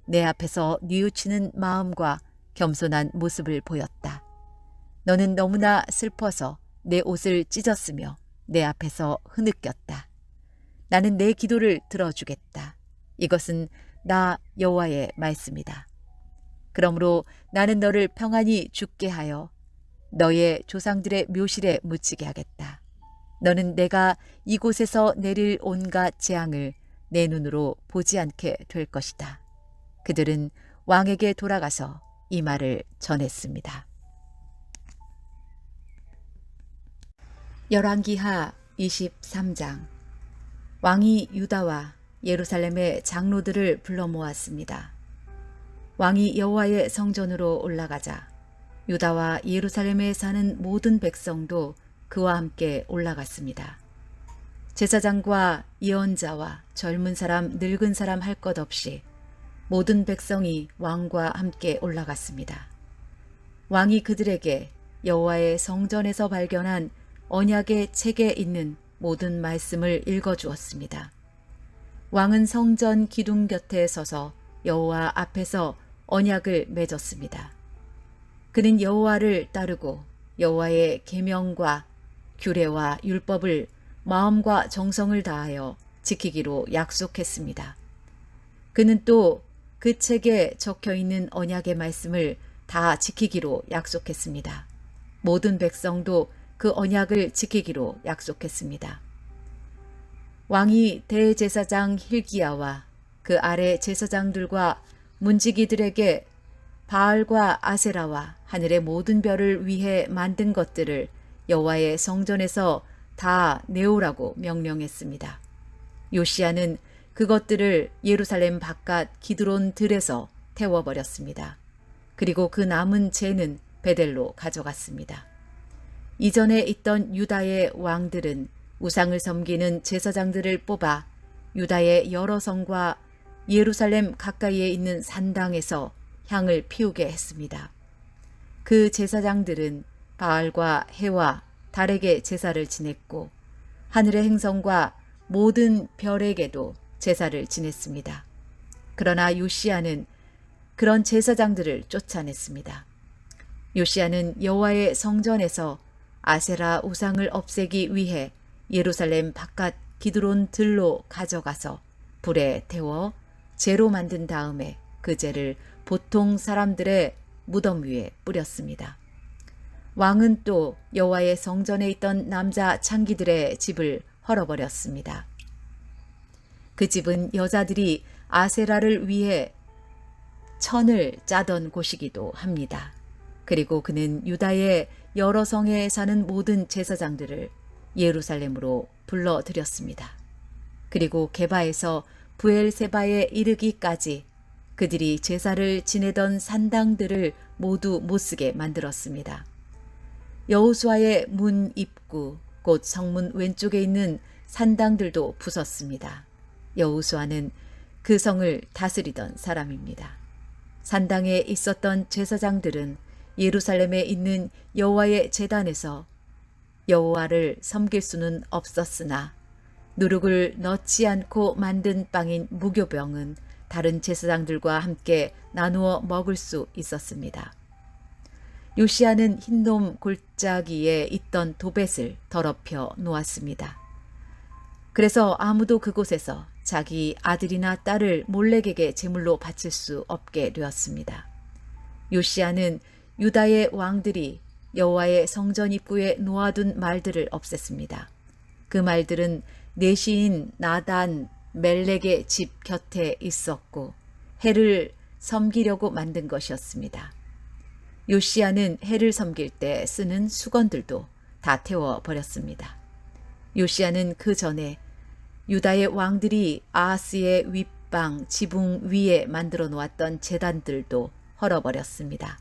Speaker 1: 내 앞에서 뉘우치는 마음과 겸손한 모습을 보였다. 너는 너무나 슬퍼서 내 옷을 찢었으며 내 앞에서 흐느꼈다. 나는 내 기도를 들어주겠다. 이것은 나 여호와의 말씀이다. 그러므로 나는 너를 평안히 죽게 하여 너의 조상들의 묘실에 묻히게 하겠다. 너는 내가 이곳에서 내릴 온갖 재앙을 내 눈으로 보지 않게 될 것이다. 그들은 왕에게 돌아가서 이 말을 전했습니다. 열왕기하 23장. 왕이 유다와 예루살렘의 장로들을 불러 모았습니다. 왕이 여호와의 성전으로 올라가자 유다와 예루살렘에 사는 모든 백성도 그와 함께 올라갔습니다. 제사장과 예언자와 젊은 사람, 늙은 사람 할 것 없이 모든 백성이 왕과 함께 올라갔습니다. 왕이 그들에게 여호와의 성전에서 발견한 언약의 책에 있는 모든 말씀을 읽어주었습니다. 왕은 성전 기둥 곁에 서서 여호와 앞에서 언약을 맺었습니다. 그는 여호와를 따르고 여호와의 계명과 규례와 율법을 마음과 정성을 다하여 지키기로 약속했습니다. 그는 또 그 책에 적혀 있는 언약의 말씀을 다 지키기로 약속했습니다. 모든 백성도 그 언약을 지키기로 약속했습니다. 왕이 대제사장 hil기야와 그 아래 제사장들과 문지기들에게 바알과 아세라와 하늘의 모든 별을 위해 만든 것들을 여호와의 성전에서 다 내오라고 명령했습니다. 요시야는 그것들을 예루살렘 바깥 기드론 들에서 태워버렸습니다. 그리고 그 남은 재는 베델로 가져갔습니다. 이전에 있던 유다의 왕들은 우상을 섬기는 제사장들을 뽑아 유다의 여러 성과 예루살렘 가까이에 있는 산당에서 향을 피우게 했습니다. 그 제사장들은 바알과 해와 달에게 제사를 지냈고 하늘의 행성과 모든 별에게도 제사를 지냈습니다. 그러나 요시야는 그런 제사장들을 쫓아냈습니다. 요시야는 여호와의 성전에서 아세라 우상을 없애기 위해 예루살렘 바깥 기드론 들로 가져가서 불에 태워 재로 만든 다음에 그 재를 보통 사람들의 무덤 위에 뿌렸습니다. 왕은 또 여호와의 성전에 있던 남자 창기들의 집을 헐어버렸습니다. 그 집은 여자들이 아세라를 위해 천을 짜던 곳이기도 합니다. 그리고 그는 유다의 여러 성에 사는 모든 제사장들을 예루살렘으로 불러들였습니다. 그리고 게바에서 부엘세바에 이르기까지 그들이 제사를 지내던 산당들을 모두 못쓰게 만들었습니다. 여호수아의 문 입구 곧 성문 왼쪽에 있는 산당들도 부쉈습니다. 여호수아는 그 성을 다스리던 사람입니다. 산당에 있었던 제사장들은 예루살렘에 있는 여호와의 제단에서 여호와를 섬길 수는 없었으나 누룩을 넣지 않고 만든 빵인 무교병은 다른 제사장들과 함께 나누어 먹을 수 있었습니다. 요시야는 흰돔 골짜기에 있던 도벳을 더럽혀 놓았습니다. 그래서 아무도 그곳에서 자기 아들이나 딸을 몰렉에게 제물로 바칠 수 없게 되었습니다. 요시야는 유다의 왕들이 여호와의 성전 입구에 놓아둔 말들을 없앴습니다. 그 말들은 내시인 나단 멜렉의 집 곁에 있었고 해를 섬기려고 만든 것이었습니다. 요시야는 해를 섬길 때 쓰는 수건들도 다 태워버렸습니다. 요시야는 그 전에 유다의 왕들이 아하스의 윗방 지붕 위에 만들어 놓았던 제단들도 헐어버렸습니다.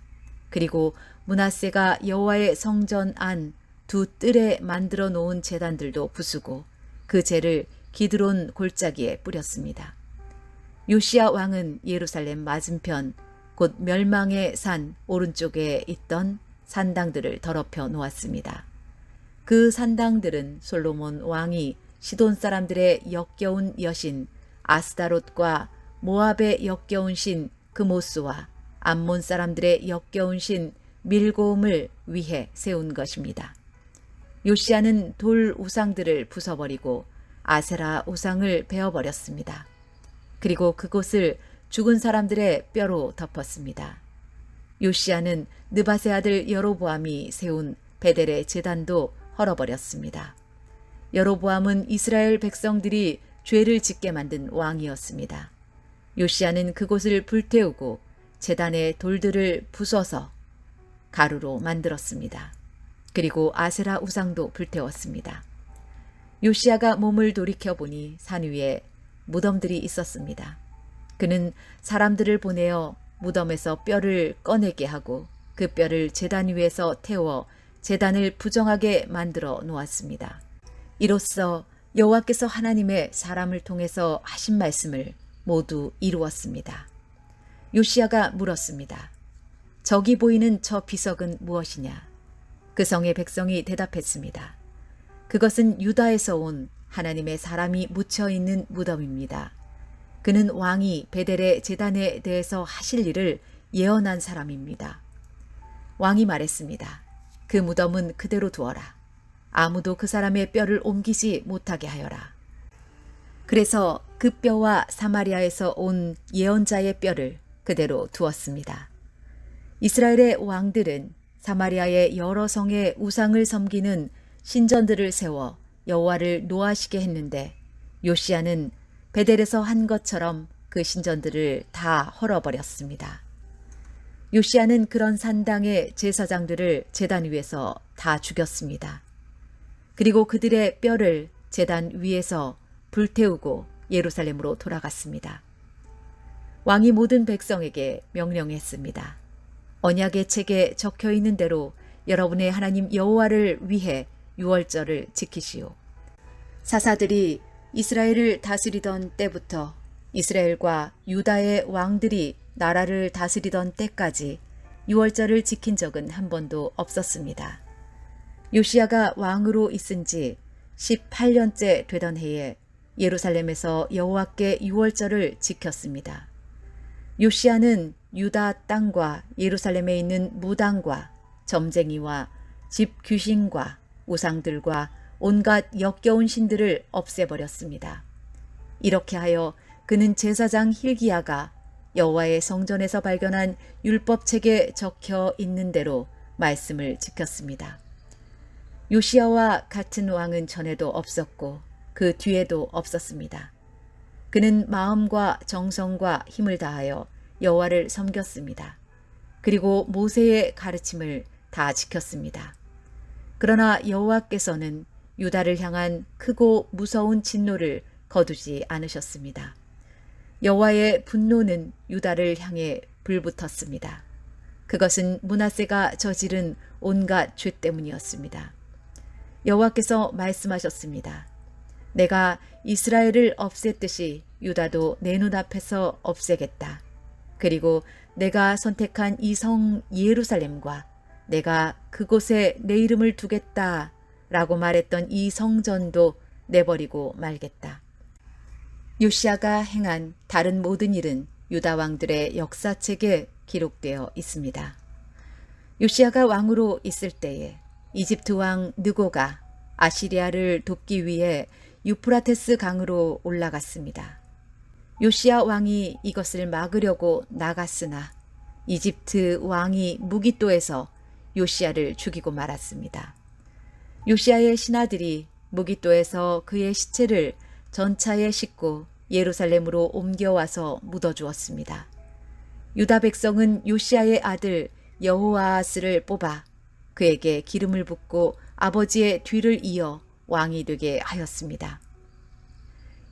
Speaker 1: 그리고 므낫세가 여호와의 성전 안 두 뜰에 만들어 놓은 제단들도 부수고 그 재를 기드론 골짜기에 뿌렸습니다. 요시야 왕은 예루살렘 맞은편 곧 멸망의 산 오른쪽에 있던 산당들을 더럽혀 놓았습니다. 그 산당들은 솔로몬 왕이 시돈 사람들의 역겨운 여신 아스다롯과 모압의 역겨운 신 그모스와 암몬 사람들의 역겨운 신 밀고음을 위해 세운 것입니다. 요시야는 돌 우상들을 부숴버리고 아세라 우상을 베어버렸습니다. 그리고 그곳을 죽은 사람들의 뼈로 덮었습니다. 요시야는 느밧의 아들 여로보암이 세운 베델의 제단도 헐어버렸습니다. 여로보암은 이스라엘 백성들이 죄를 짓게 만든 왕이었습니다. 요시야는 그곳을 불태우고 제단의 돌들을 부숴서 가루로 만들었습니다. 그리고 아세라 우상도 불태웠습니다. 요시야가 몸을 돌이켜보니 산 위에 무덤들이 있었습니다. 그는 사람들을 보내어 무덤에서 뼈를 꺼내게 하고 그 뼈를 제단 위에서 태워 제단을 부정하게 만들어 놓았습니다. 이로써 여호와께서 하나님의 사람을 통해서 하신 말씀을 모두 이루었습니다. 요시야가 물었습니다. 저기 보이는 저 비석은 무엇이냐? 그 성의 백성이 대답했습니다. 그것은 유다에서 온 하나님의 사람이 묻혀있는 무덤입니다. 그는 왕이 베델의 제단에 대해서 하실 일을 예언한 사람입니다. 왕이 말했습니다. 그 무덤은 그대로 두어라. 아무도 그 사람의 뼈를 옮기지 못하게 하여라. 그래서 그 뼈와 사마리아에서 온 예언자의 뼈를 그대로 두었습니다. 이스라엘의 왕들은 사마리아의 여러 성의 우상을 섬기는 신전들을 세워 여호와를 노하시게 했는데 요시야는 베델에서 한 것처럼 그 신전들을 다 헐어버렸습니다. 요시야는 그런 산당의 제사장들을 제단 위에서 다 죽였습니다. 그리고 그들의 뼈를 제단 위에서 불태우고 예루살렘으로 돌아갔습니다. 왕이 모든 백성에게 명령했습니다. 언약의 책에 적혀 있는 대로 여러분의 하나님 여호와를 위해 유월절을 지키시오. 사사들이 이스라엘을 다스리던 때부터 이스라엘과 유다의 왕들이 나라를 다스리던 때까지 유월절을 지킨 적은 한 번도 없었습니다. 요시야가 왕으로 있은 지 18년째 되던 해에 예루살렘에서 여호와께 유월절을 지켰습니다. 요시야는 유다 땅과 예루살렘에 있는 무당과 점쟁이와 집 귀신과 우상들과 온갖 역겨운 신들을 없애버렸습니다. 이렇게 하여 그는 제사장 hil기야가 여호와의 성전에서 발견한 율법책에 적혀 있는 대로 말씀을 지켰습니다. 요시야와 같은 왕은 전에도 없었고 그 뒤에도 없었습니다. 그는 마음과 정성과 힘을 다하여 여호와를 섬겼습니다. 그리고 모세의 가르침을 다 지켰습니다. 그러나 여호와께서는 유다를 향한 크고 무서운 진노를 거두지 않으셨습니다. 여호와의 분노는 유다를 향해 불붙었습니다. 그것은 므낫세가 저지른 온갖 죄 때문이었습니다. 여호와께서 말씀하셨습니다. 내가 이스라엘을 없앴듯이 유다도 내 눈앞에서 없애겠다. 그리고 내가 선택한 이 성 예루살렘과 내가 그곳에 내 이름을 두겠다 라고 말했던 이 성전도 내버리고 말겠다. 요시야가 행한 다른 모든 일은 유다 왕들의 역사책에 기록되어 있습니다. 요시야가 왕으로 있을 때에 이집트 왕 느고가 아시리아를 돕기 위해 유프라테스 강으로 올라갔습니다. 요시야 왕이 이것을 막으려고 나갔으나 이집트 왕이 무기또에서 요시야를 죽이고 말았습니다. 요시야의 신하들이 무기또에서 그의 시체를 전차에 싣고 예루살렘으로 옮겨와서 묻어주었습니다. 유다 백성은 요시야의 아들 여호아하스를 뽑아 그에게 기름을 붓고 아버지의 뒤를 이어 왕이 되게 하였습니다.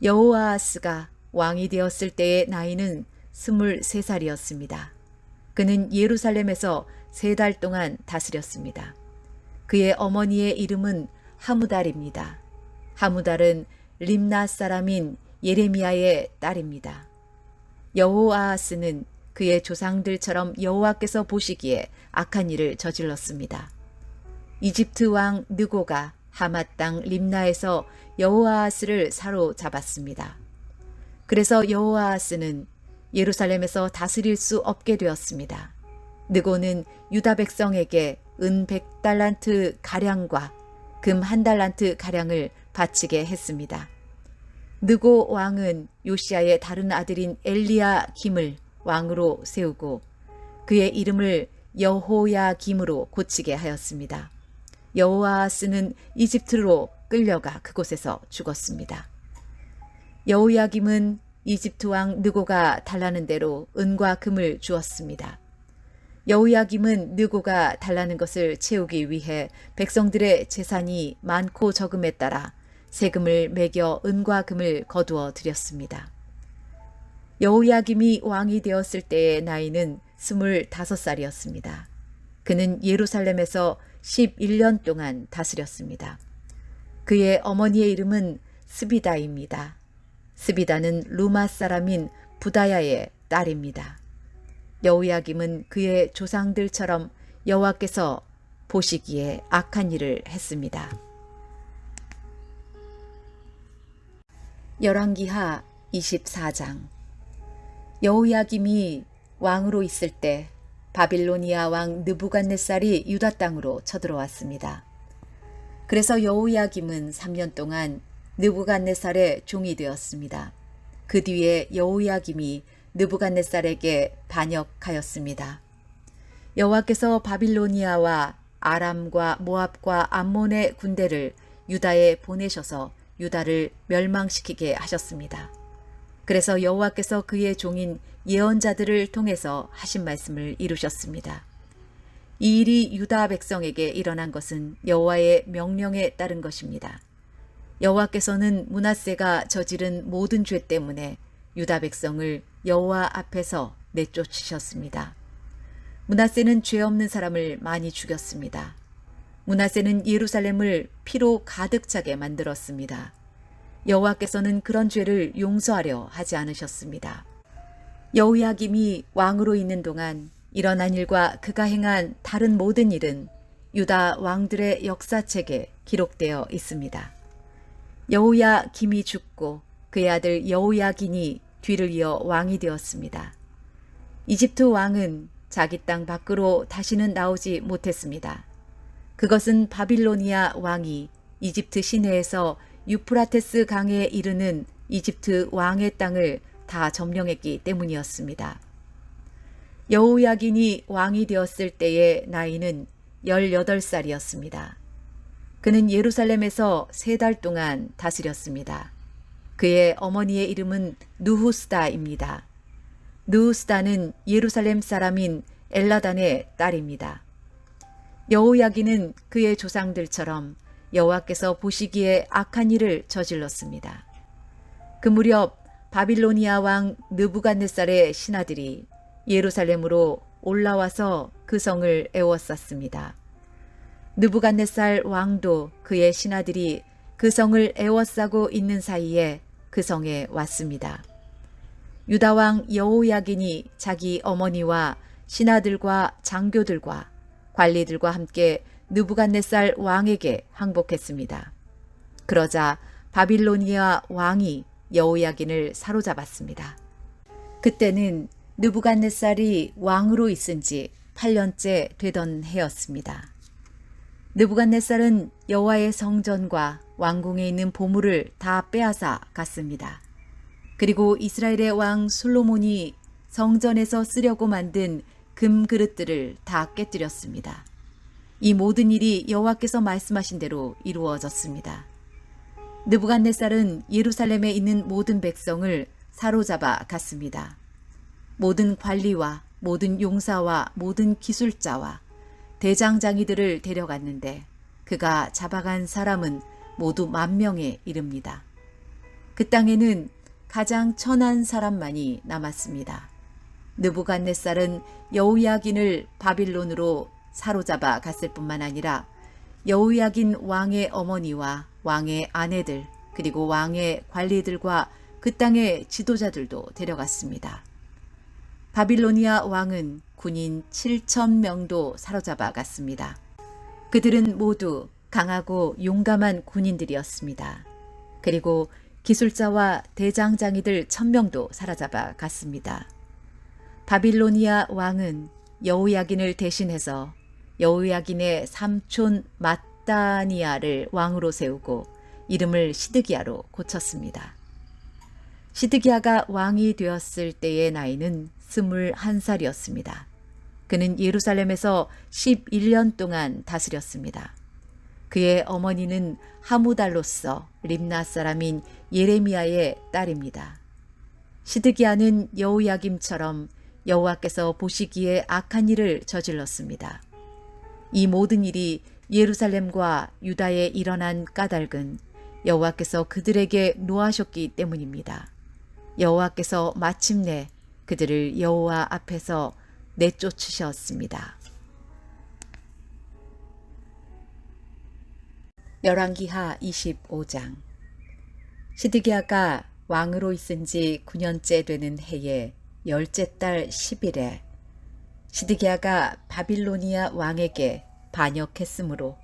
Speaker 1: 여호아하스가 왕이 되었을 때의 나이는 23살이었습니다. 그는 예루살렘에서 3달 동안 다스렸습니다. 그의 어머니의 이름은 하무달입니다. 하무달은 림나 사람인 예레미야의 딸입니다. 여호아하스는 그의 조상들처럼 여호와께서 보시기에 악한 일을 저질렀습니다. 이집트 왕 느고가 하맛 땅 림나에서 여호아하스를 사로잡았습니다. 그래서 여호아하스는 예루살렘에서 다스릴 수 없게 되었습니다. 느고는 유다 백성에게 은 100달란트 가량과 금 1달란트 가량을 바치게 했습니다. 느고 왕은 요시야의 다른 아들인 엘리야 김을 왕으로 세우고 그의 이름을 여호야김으로 고치게 하였습니다. 여호아하스는 이집트로 끌려가 그곳에서 죽었습니다. 여호야김은 이집트 왕 느고가 달라는 대로 은과 금을 주었습니다. 여호야김은 느고가 달라는 것을 채우기 위해 백성들의 재산이 많고 적음에 따라 세금을 매겨 은과 금을 거두어 드렸습니다. 여호야김이 왕이 되었을 때의 나이는 25살이었습니다. 그는 예루살렘에서 11년 동안 다스렸습니다. 그의 어머니의 이름은 스비다입니다. 스비다는 루마 사람인 부다야의 딸입니다. 여호야김은 그의 조상들처럼 여호와께서 보시기에 악한 일을 했습니다. 열왕기하 24장. 여호야김이 왕으로 있을 때 바빌로니아 왕 느부갓네살이 유다 땅으로 쳐들어왔습니다. 그래서 여호야김은 3년 동안 느부갓네살의 종이 되었습니다. 그 뒤에 여호야김이 느부갓네살에게 반역하였습니다. 여호와께서 바빌로니아와 아람과 모압과 암몬의 군대를 유다에 보내셔서 유다를 멸망시키게 하셨습니다. 그래서 여호와께서 그의 종인 예언자들을 통해서 하신 말씀을 이루셨습니다. 이 일이 유다 백성에게 일어난 것은 여호와의 명령에 따른 것입니다. 여호와께서는 므낫세가 저지른 모든 죄 때문에 유다 백성을 여호와 앞에서 내쫓으셨습니다. 므낫세는 죄 없는 사람을 많이 죽였습니다. 므낫세는 예루살렘을 피로 가득 차게 만들었습니다. 여호와께서는 그런 죄를 용서하려 하지 않으셨습니다. 여호야김이 왕으로 있는 동안 일어난 일과 그가 행한 다른 모든 일은 유다 왕들의 역사책에 기록되어 있습니다. 여호야김이 죽고 그의 아들 여호야긴이 뒤를 이어 왕이 되었습니다. 이집트 왕은 자기 땅 밖으로 다시는 나오지 못했습니다. 그것은 바빌로니아 왕이 이집트 시내에서 유프라테스 강에 이르는 이집트 왕의 땅을 다 점령했기 때문이었습니다. 여호야긴이 왕이 되었을 때의 나이는 18살이었습니다. 그는 예루살렘에서 3달 동안 다스렸습니다. 그의 어머니의 이름은 누후스다입니다. 누후스다는 예루살렘 사람인 엘라단의 딸입니다. 여호야긴은 그의 조상들처럼 여호와께서 보시기에 악한 일을 저질렀습니다. 그 무렵 바빌로니아 왕 느부갓네살의 신하들이 예루살렘으로 올라와서 그 성을 애워쌌습니다. 느부갓네살 왕도 그의 신하들이 그 성을 애워싸고 있는 사이에 그 성에 왔습니다. 유다 왕 여호야긴이 자기 어머니와 신하들과 장교들과 관리들과 함께 느부갓네살 왕에게 항복했습니다. 그러자 바빌로니아 왕이 여호야긴을 사로잡았습니다. 그때는 느부갓네살이 왕으로 있은 지 8년째 되던 해였습니다. 느부갓네살은 여호와의 성전과 왕궁에 있는 보물을 다 빼앗아 갔습니다. 그리고 이스라엘의 왕 솔로몬이 성전에서 쓰려고 만든 금 그릇들을 다 깨뜨렸습니다. 이 모든 일이 여호와께서 말씀하신 대로 이루어졌습니다. 느부갓네살은 예루살렘에 있는 모든 백성을 사로잡아 갔습니다. 모든 관리와 모든 용사와 모든 기술자와 대장장이들을 데려갔는데 그가 잡아간 사람은 모두 10,000명에 이릅니다. 그 땅에는 가장 천한 사람만이 남았습니다. 느부갓네살은 여호야긴을 바빌론으로 사로잡아 갔을 뿐만 아니라 여호야긴 왕의 어머니와 왕의 아내들 그리고 왕의 관리들과 그 땅의 지도자들도 데려갔습니다. 바빌로니아 왕은 군인 7,000명도 사로잡아 갔습니다. 그들은 모두 강하고 용감한 군인들이었습니다. 그리고 기술자와 대장장이들 1,000명도 사로잡아 갔습니다. 바빌로니아 왕은 여호야긴을 대신해서 여호야긴의 삼촌 mat다니아를 왕으로 세우고 이름을 시드기야로 고쳤습니다. 시드기야가 왕이 되었을 때의 나이는 21살이었습니다. 그는 예루살렘에서 11년 동안 다스렸습니다. 그의 어머니는 하무달로서 림나 사람인 예레미야의 딸입니다. 시드기야는 여호야김처럼 여호와께서 보시기에 악한 일을 저질렀습니다. 이 모든 일이 예루살렘과 유다에 일어난 까닭은 여호와께서 그들에게 노하셨기 때문입니다. 여호와께서 마침내 그들을 여호와 앞에서 내쫓으셨습니다. 열왕기하 25장. 시드기야가 왕으로 있은 지 9년째 되는 해에 10째 달 10일에 시드기야가 바빌로니아 왕에게 반역했으므로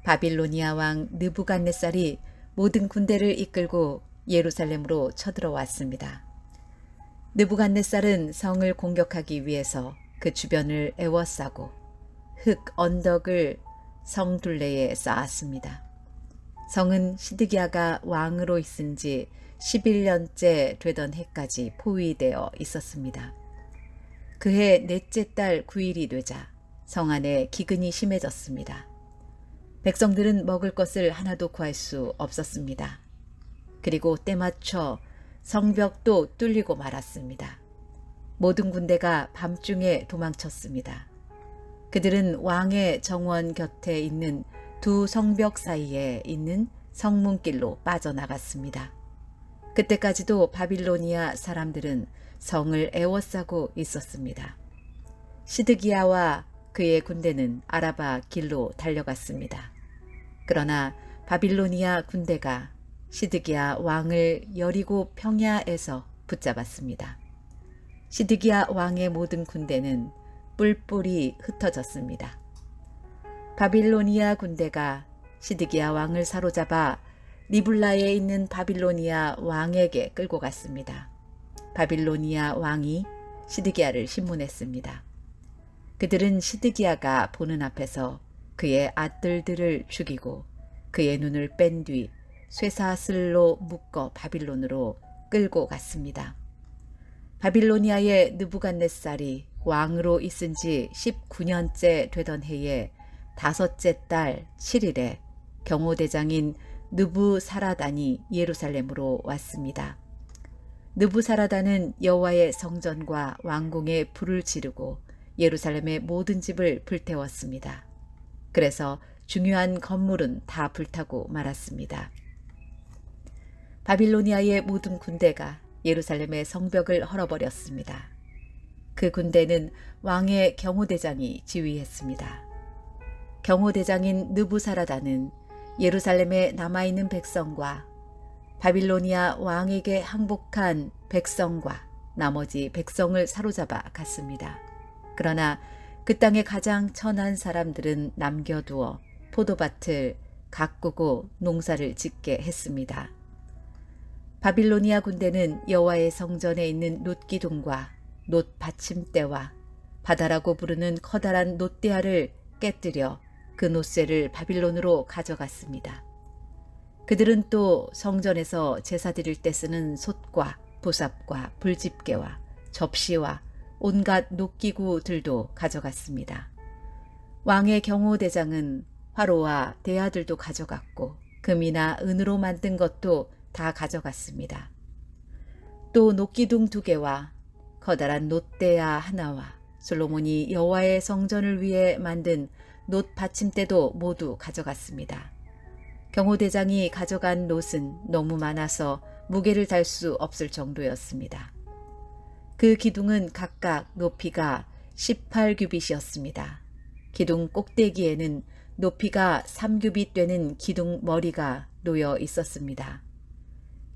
Speaker 1: 바빌로니아 왕 느부갓네살이 모든 군대를 이끌고 예루살렘으로 쳐들어왔습니다. 느부갓네살은 성을 공격하기 위해서 그 주변을 에워싸고 흙 언덕을 성 둘레에 쌓았습니다. 성은 시드기야가 왕으로 있은 지 11년째 되던 해까지 포위되어 있었습니다. 그해 넷째 달 9일이 되자 성 안에 기근이 심해졌습니다. 백성들은 먹을 것을 하나도 구할 수 없었습니다. 그리고 때맞춰 성벽도 뚫리고 말았습니다. 모든 군대가 밤중에 도망쳤습니다. 그들은 왕의 정원 곁에 있는 두 성벽 사이에 있는 성문길로 빠져나갔습니다. 그때까지도 바빌로니아 사람들은 성을 에워싸고 있었습니다. 시드기야와 그의 군대는 아라바 길로 달려갔습니다. 그러나 바빌로니아 군대가 시드기야 왕을 여리고 평야에서 붙잡았습니다. 시드기야 왕의 모든 군대는 뿔뿔이 흩어졌습니다. 바빌로니아 군대가 시드기야 왕을 사로잡아 리블라에 있는 바빌로니아 왕에게 끌고 갔습니다. 바빌로니아 왕이 시드기야를 신문했습니다. 그들은 시드기야가 보는 앞에서 그의 아들들을 죽이고 그의 눈을 뺀 뒤 쇠사슬로 묶어 바빌론으로 끌고 갔습니다. 바빌로니아의 느부갓네살이 왕으로 있은 지 19년째 되던 해에 5째 달 7일에 경호대장인 느부사라단이 예루살렘으로 왔습니다. 느부사라단은 여호와의 성전과 왕궁에 불을 지르고 예루살렘의 모든 집을 불태웠습니다. 그래서 중요한 건물은 다 불타고 말았습니다. 바빌로니아의 모든 군대가 예루살렘의 성벽을 헐어버렸습니다. 그 군대는 왕의 경호대장이 지휘했습니다. 경호대장인 느부사라단은 예루살렘에 남아있는 백성과 바빌로니아 왕에게 항복한 백성과 나머지 백성을 사로잡아 갔습니다. 그러나 그 땅의 가장 천한 사람들은 남겨두어 포도밭을 가꾸고 농사를 짓게 했습니다. 바빌로니아 군대는 여호와의 성전에 있는 놋기둥과 놋 받침대와 바다라고 부르는 커다란 놋대야를 깨뜨려 그 놋쇠를 바빌론으로 가져갔습니다. 그들은 또 성전에서 제사 드릴 때 쓰는 솥과 보삽과 불집게와 접시와 온갖 놋기구들도 가져갔습니다. 왕의 경호대장은 화로와 대야들도 가져갔고 금이나 은으로 만든 것도 다 가져갔습니다. 또 놋기둥 2개와 커다란 놋대야 하나와 솔로몬이 여호와의 성전을 위해 만든 놋 받침대도 모두 가져갔습니다. 경호대장이 가져간 놋은 너무 많아서 무게를 달 수 없을 정도였습니다. 그 기둥은 각각 높이가 18규빗이었습니다. 기둥 꼭대기에는 높이가 3규빗 되는 기둥 머리가 놓여 있었습니다.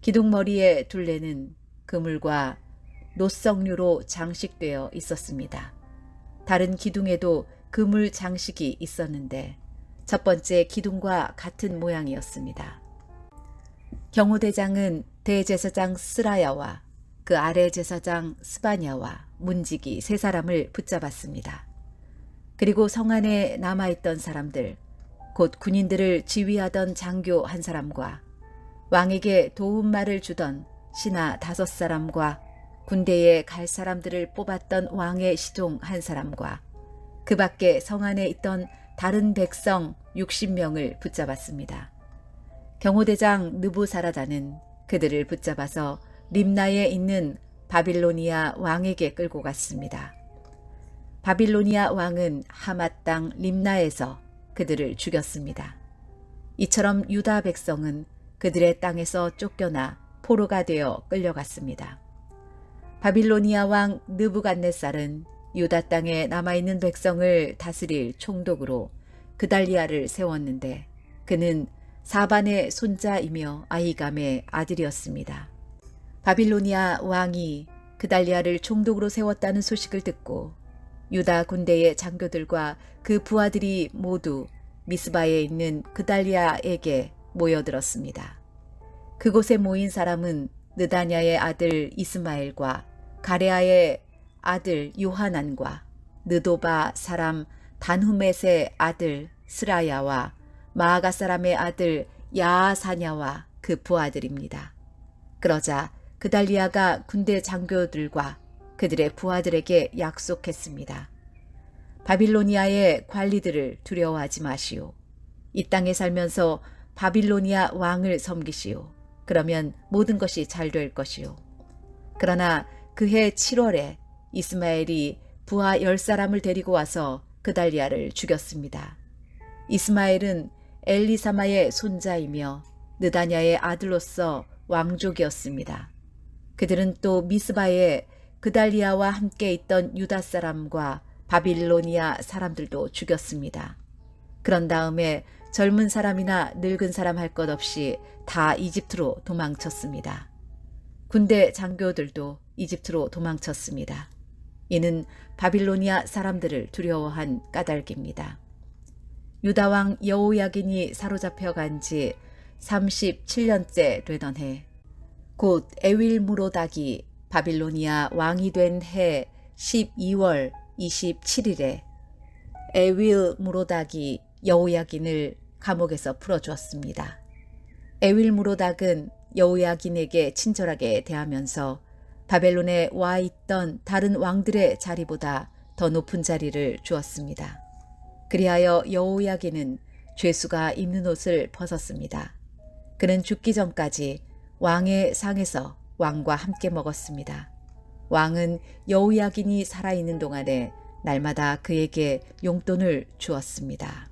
Speaker 1: 기둥 머리의 둘레는 그물과 놋석류로 장식되어 있었습니다. 다른 기둥에도 그물 장식이 있었는데 첫 번째 기둥과 같은 모양이었습니다. 경호대장은 대제사장 스라야와 그 아래 제사장 스바냐와 문지기 3사람을 붙잡았습니다. 그리고 성 안에 남아있던 사람들, 곧 군인들을 지휘하던 장교 1사람과 왕에게 도움말을 주던 신하 5사람과 군대에 갈 사람들을 뽑았던 왕의 시종 1사람과 그 밖에 성 안에 있던 다른 백성 60명을 붙잡았습니다. 경호대장 느부사라단은 그들을 붙잡아서 림나에 있는 바빌로니아 왕에게 끌고 갔습니다. 바빌로니아 왕은 하맛 땅 림나에서 그들을 죽였습니다. 이처럼 유다 백성은 그들의 땅에서 쫓겨나 포로가 되어 끌려갔습니다. 바빌로니아 왕 느부갓네살은 유다 땅에 남아있는 백성을 다스릴 총독으로 그달리아를 세웠는데 그는 사반의 손자이며 아히감의 아들이었습니다. 바빌로니아 왕이 그달리아를 총독으로 세웠다는 소식을 듣고 유다 군대의 장교들과 그 부하들이 모두 미스바에 있는 그달리아에게 모여들었습니다. 그곳에 모인 사람은 느다냐의 아들 이스마엘과 가레아의 아들 요하난과 느도바 사람 단후멧의 아들 스라야와 마아가 사람의 아들 야사냐와 그 부하들입니다. 그러자 그달리아가 군대 장교들과 그들의 부하들에게 약속했습니다. 바빌로니아의 관리들을 두려워하지 마시오. 이 땅에 살면서 바빌로니아 왕을 섬기시오. 그러면 모든 것이 잘 될 것이오. 그러나 그해 7월에 이스마엘이 부하 10사람을 데리고 와서 그달리아를 죽였습니다. 이스마엘은 엘리사마의 손자이며 느다냐의 아들로서 왕족이었습니다. 그들은 또 미스바에 그달리아와 함께 있던 유다 사람과 바빌로니아 사람들도 죽였습니다. 그런 다음에 젊은 사람이나 늙은 사람 할 것 없이 다 이집트로 도망쳤습니다. 군대 장교들도 이집트로 도망쳤습니다. 이는 바빌로니아 사람들을 두려워한 까닭입니다. 유다왕 여호야긴이 사로잡혀 간 지 37년째 되던 해, 곧 에윌무로닥이 바빌로니아 왕이 된 해 12월 27일에 에윌무로닥이 여호야긴을 감옥에서 풀어주었습니다. 에윌무로닥은 여호야긴에게 친절하게 대하면서 바벨론에 와 있던 다른 왕들의 자리보다 더 높은 자리를 주었습니다. 그리하여 여호야긴은 죄수가 입는 옷을 벗었습니다. 그는 죽기 전까지 왕의 상에서 왕과 함께 먹었습니다. 왕은 여호야긴이 살아있는 동안에 날마다 그에게 용돈을 주었습니다.